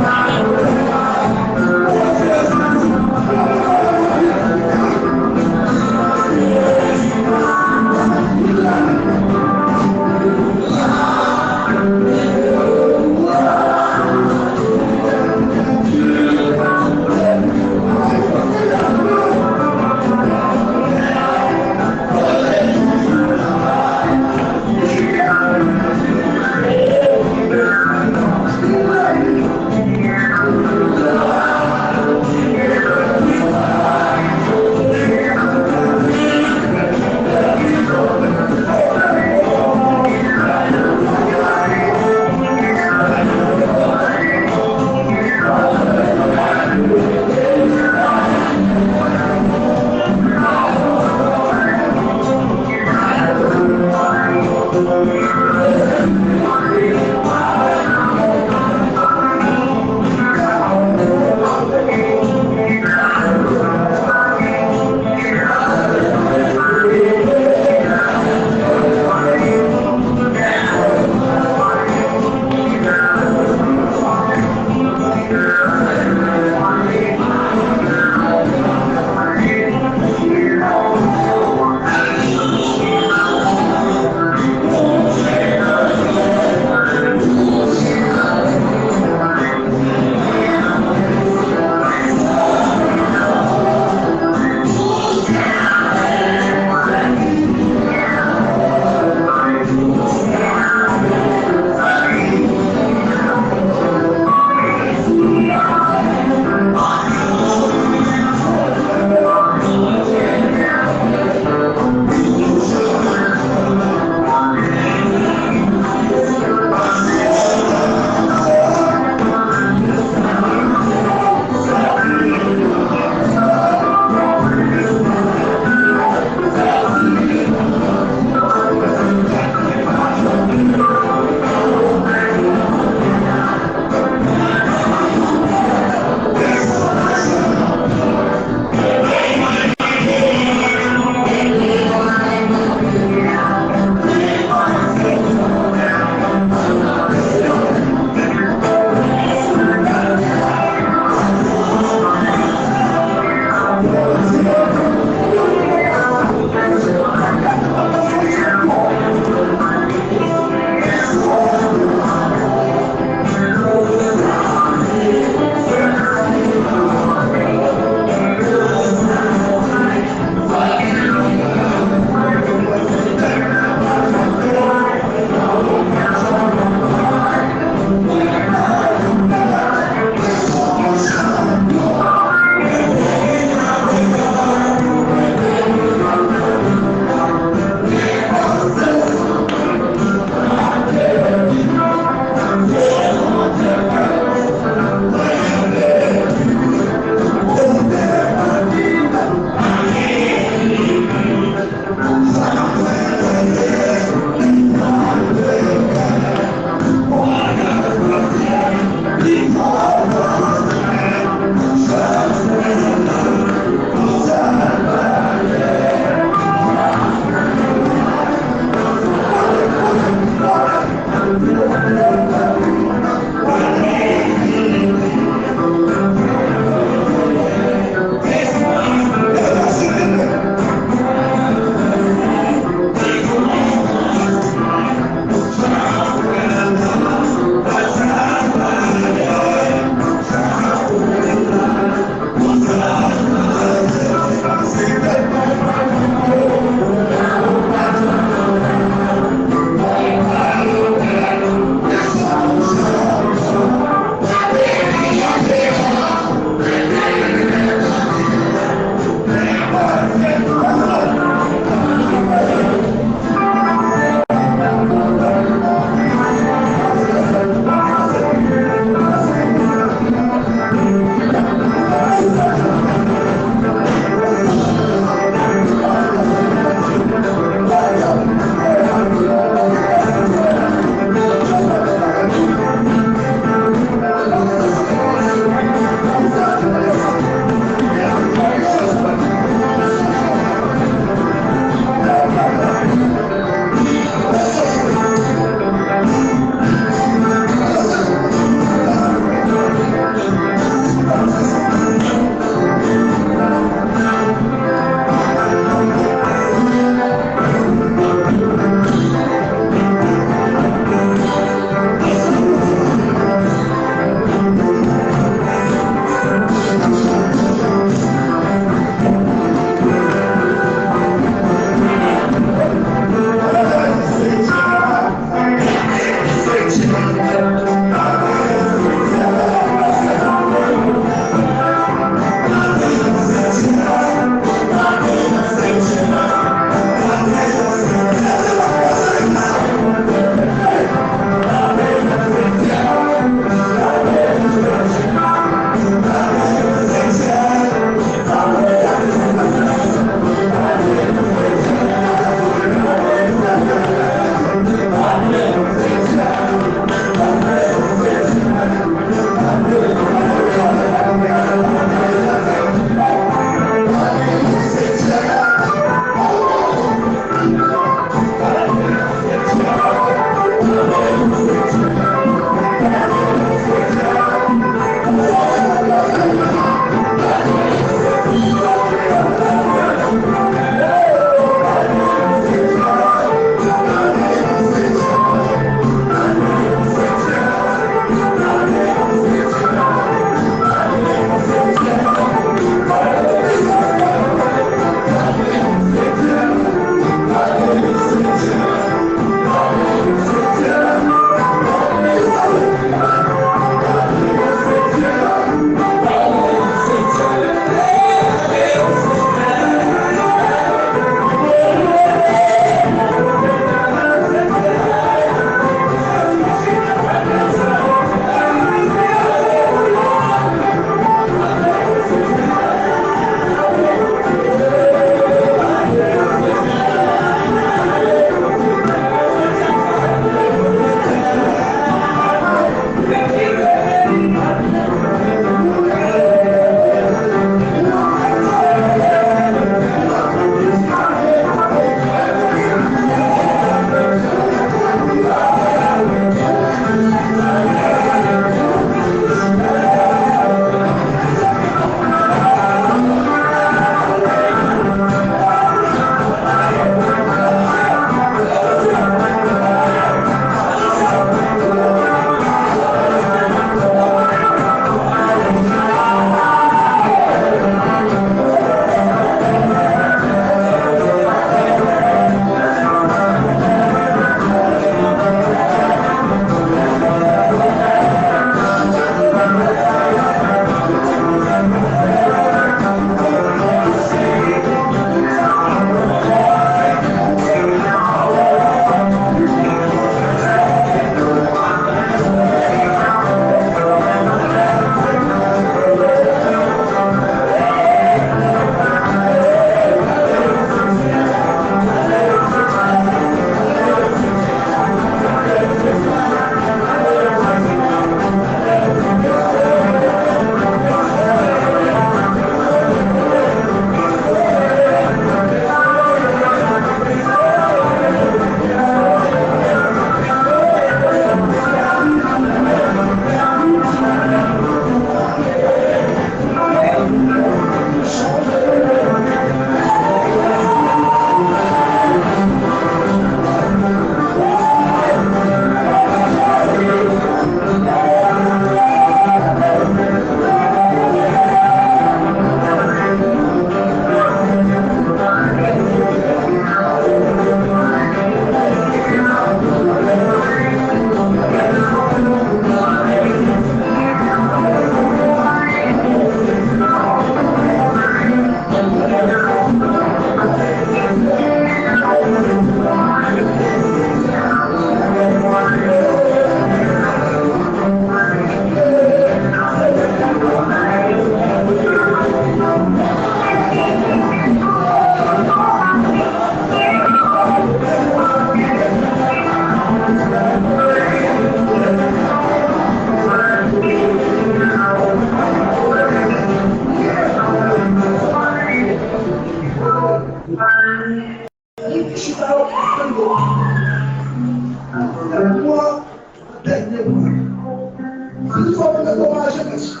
S11: nous sommes découragés, est-ce que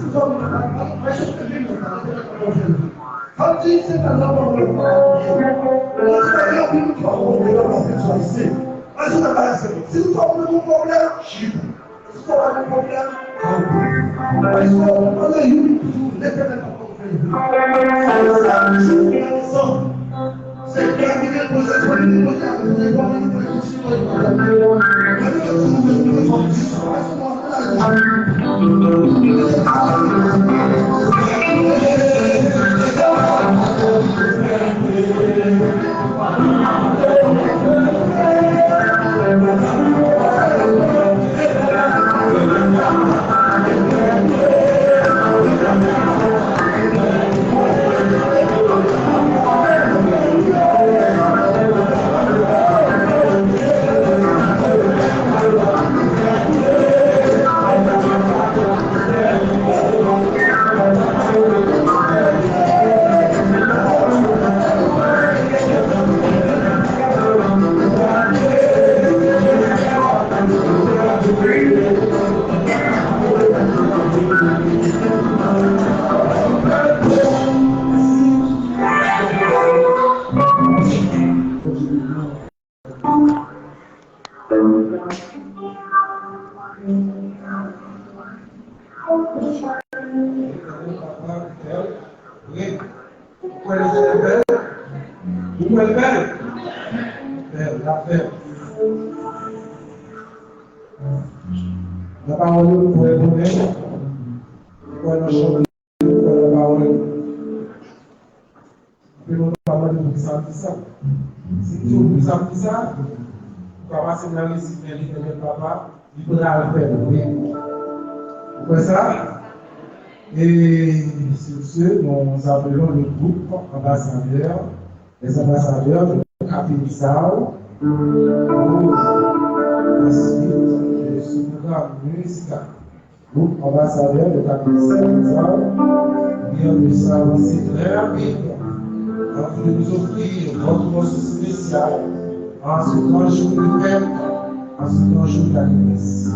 S11: nous sommes quand il s'est à l'avant de moi, si nous sommes de mon problème, si nous sommes de mon problème, c'est terminé pour cette fois, la parole pour répondre, pour la parole. Nous parlons de ça. Si tu veux ça, papa, c'est dans les signes de papa, il faudra le faire. Vous voyez ça? Et sur ce, nous appelons le groupe ambassadeur, les ambassadeurs de Capitao, ensuite, ce programme musical. Groupe ambassadeur de Capitao, bien de ça, c'est très rapide. Vous de nous offrir votre morceau spécial en ce grand jour de fête, en ce grand jour d'Alliance.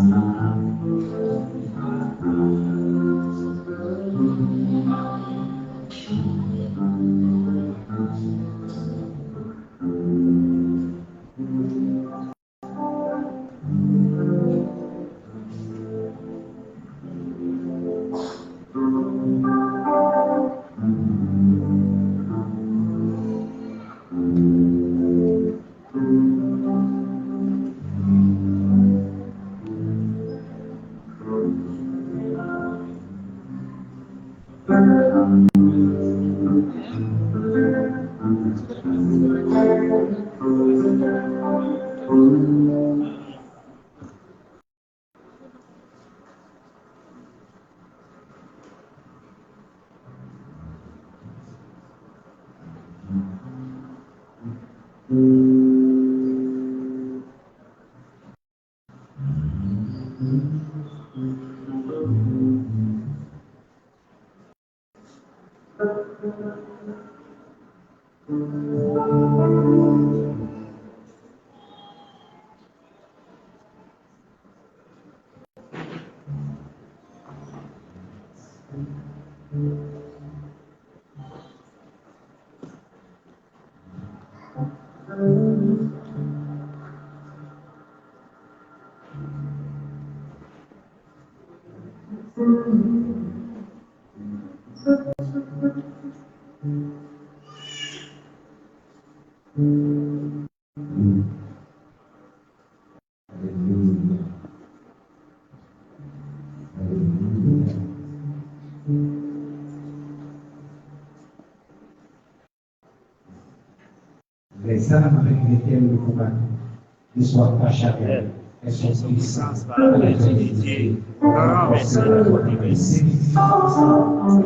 S12: Les armes avec lesquelles nous combattons ne soient pas charnelles, elles sont puissantes par la Trinité, renverser la forteresse.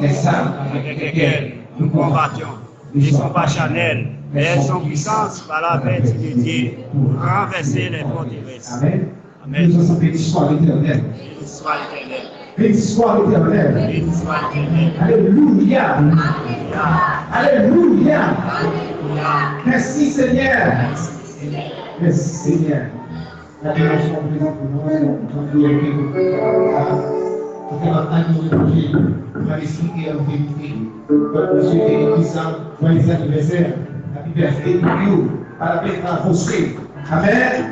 S12: Les armes avec lesquelles nous combattons ne sont pas charnelles, mais elles sont puissantes par la Trinité pour renverser les forteresses. Amen. Amen. Nous sommes bénis soit l'Éternel. Béni soit l'Éternel. Béni soit l'Éternel. Béni soit l'Éternel. Alléluia. Alléluia. Merci Seigneur. Merci Seigneur. La dimension président, c'est un anniversaire, on va expliquer en vérité. Monsieur Élisa, joyeux anniversaire, happy birthday to you, parabéns à você. Amen.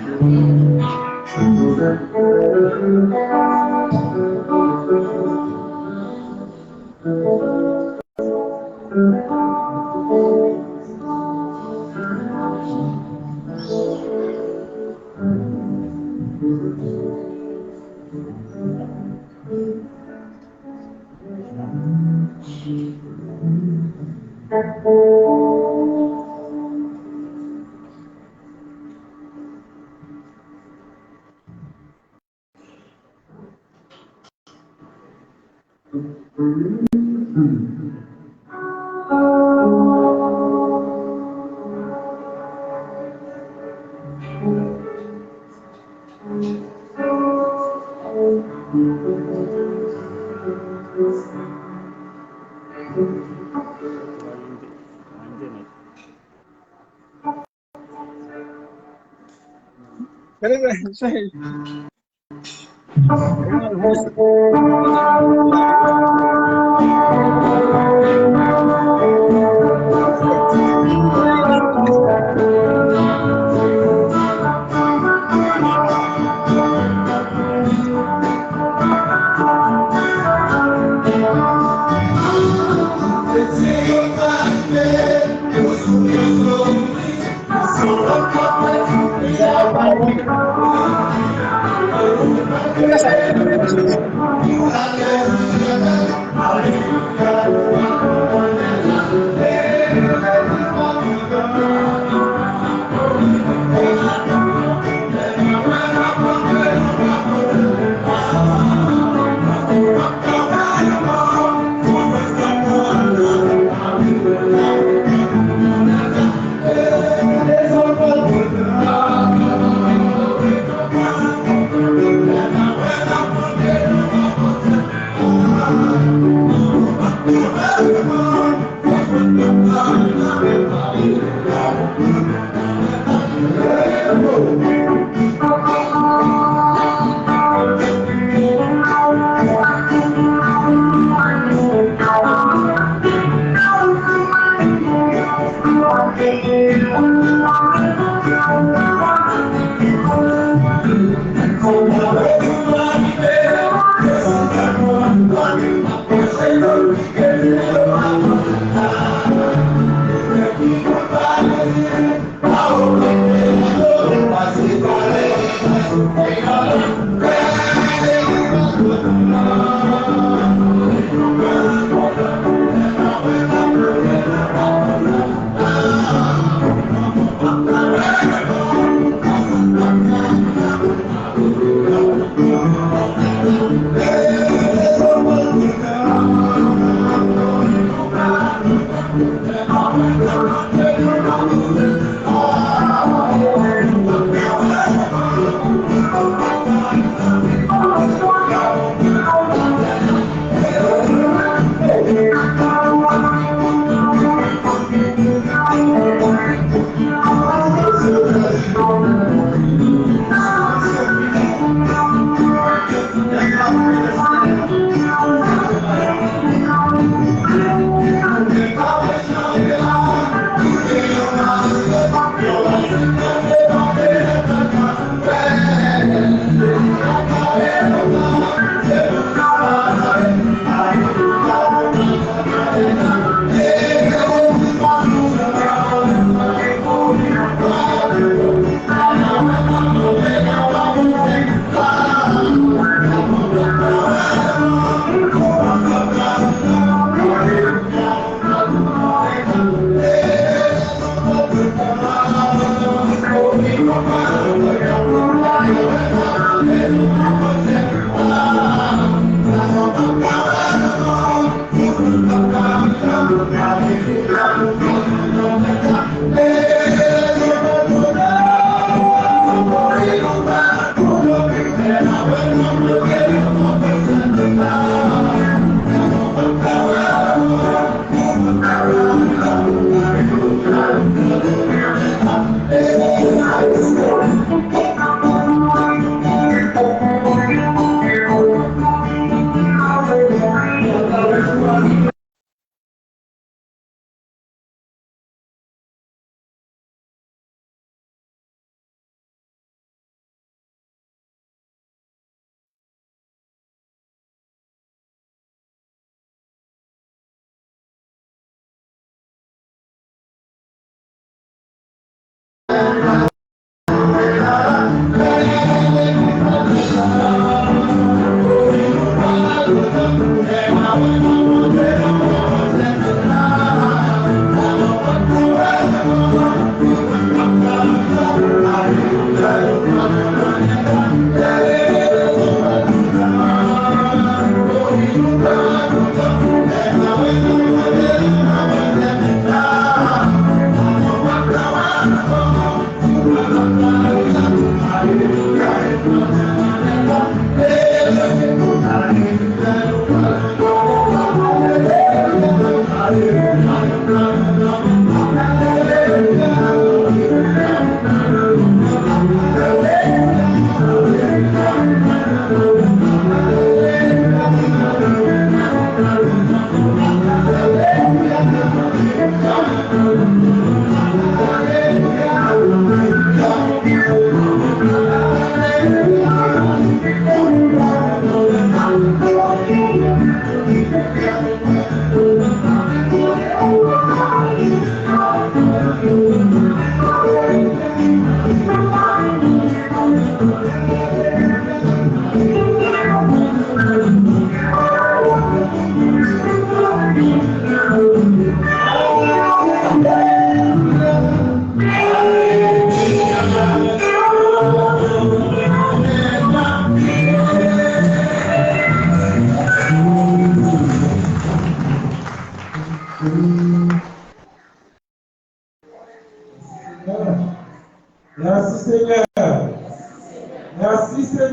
S7: Thank you.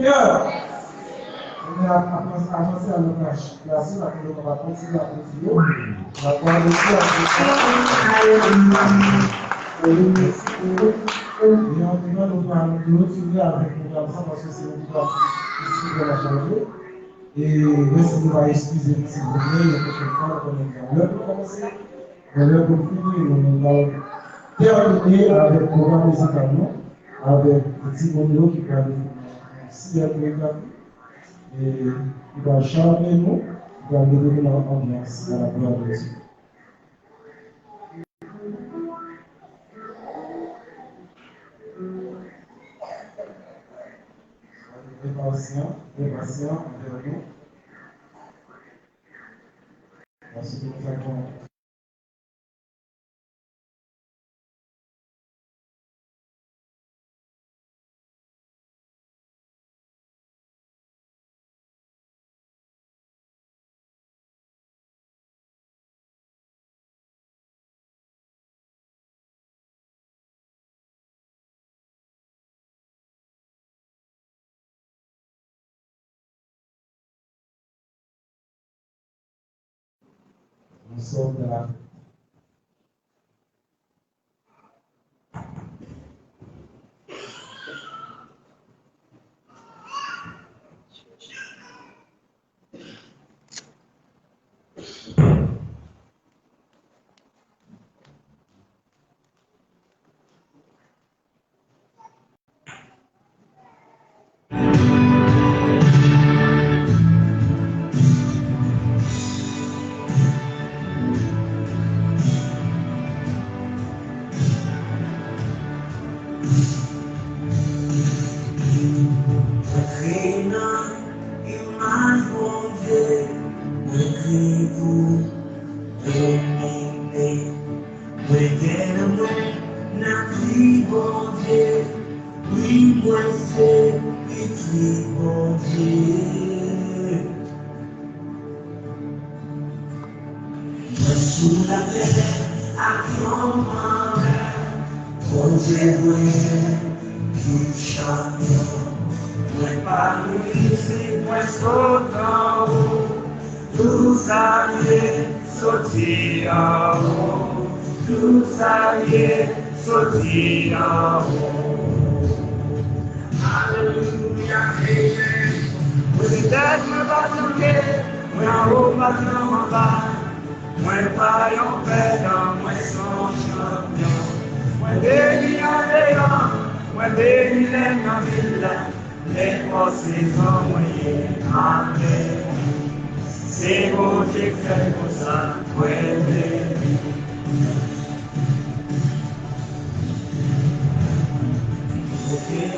S6: Seigneur. On a avancé à notre place, on va continuer à prier. On va voir aussi et on nous retirer avec le programme parce que c'est un programme qui va changer. Et merci de nous excuser s'il vous plaît, la prochaine fois, on va commencer. L'heure pour finir, on va terminer avec le programme musical, avec petit Mondo qui va nous signer et il va chanter nous, il va nous donner l'ambiance à la gloire de Dieu. Des patients envers nous. Parce que nous avons sommes dans la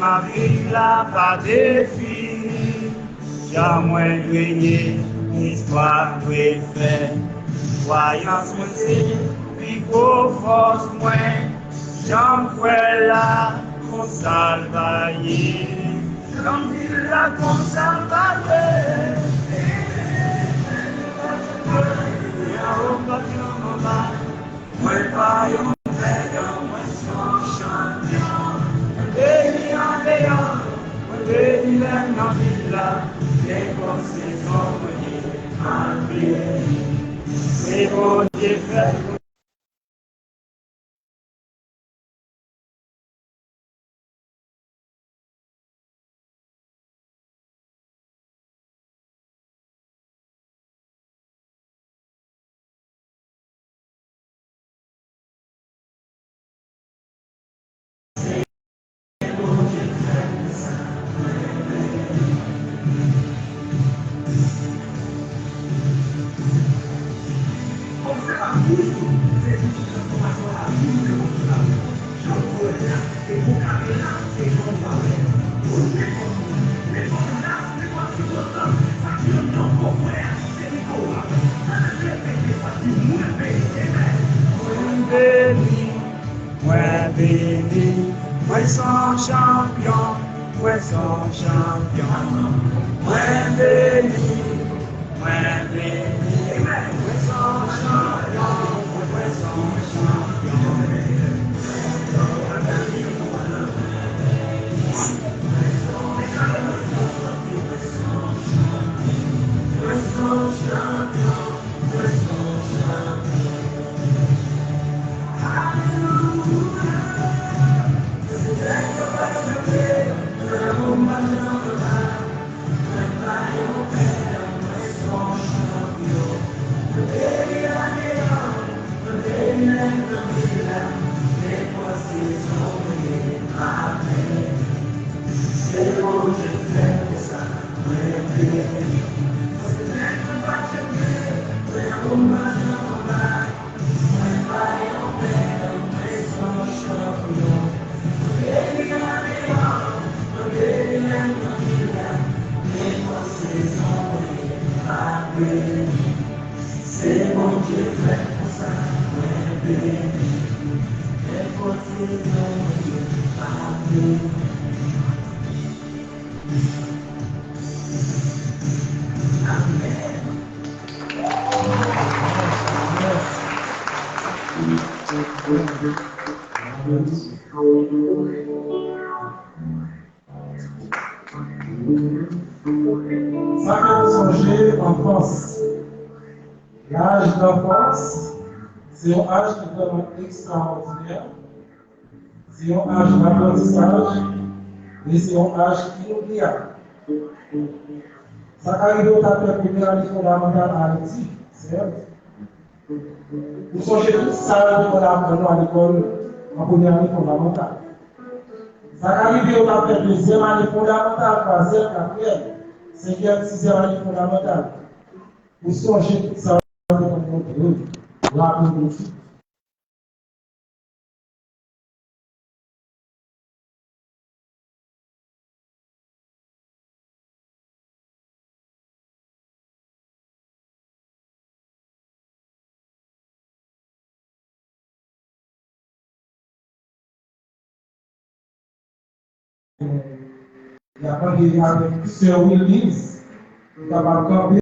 S13: ma vie là pas définie, jamais doué, histoire doué fait, voyance moi c'est, puis pour force moi, j'en fais là, qu'on salvaille, j'en dis là qu'on salvaille, moi pas yon fait, moi son champion. C'est bon, Dieu fait. Ouais, son champion, ouais, son champion, ouais, béni, ouais, béni, ouais, son champion, ouais, son champion. C'est mon Dieu fait pour ça, et pour tout mon Dieu, amen.
S6: Ça fait songer enfance. L'âge d'enfance, c'est un âge qui est vraiment extraordinaire. C'est un âge d'apprentissage et c'est un âge inoubliable. Ça arrive au tapis première année fondamentale à Haïti, c'est vrai. Vous songez tout ça qu'on apprend à l'école en première année fondamentale. Ça arrive au tapis deuxième année fondamentale, troisième, quatrième, cinquième, sixième année fondamentale. Vous songez tout ça comme notre rappelez-vous. Il y a pas de Sir Willis, il y a pas de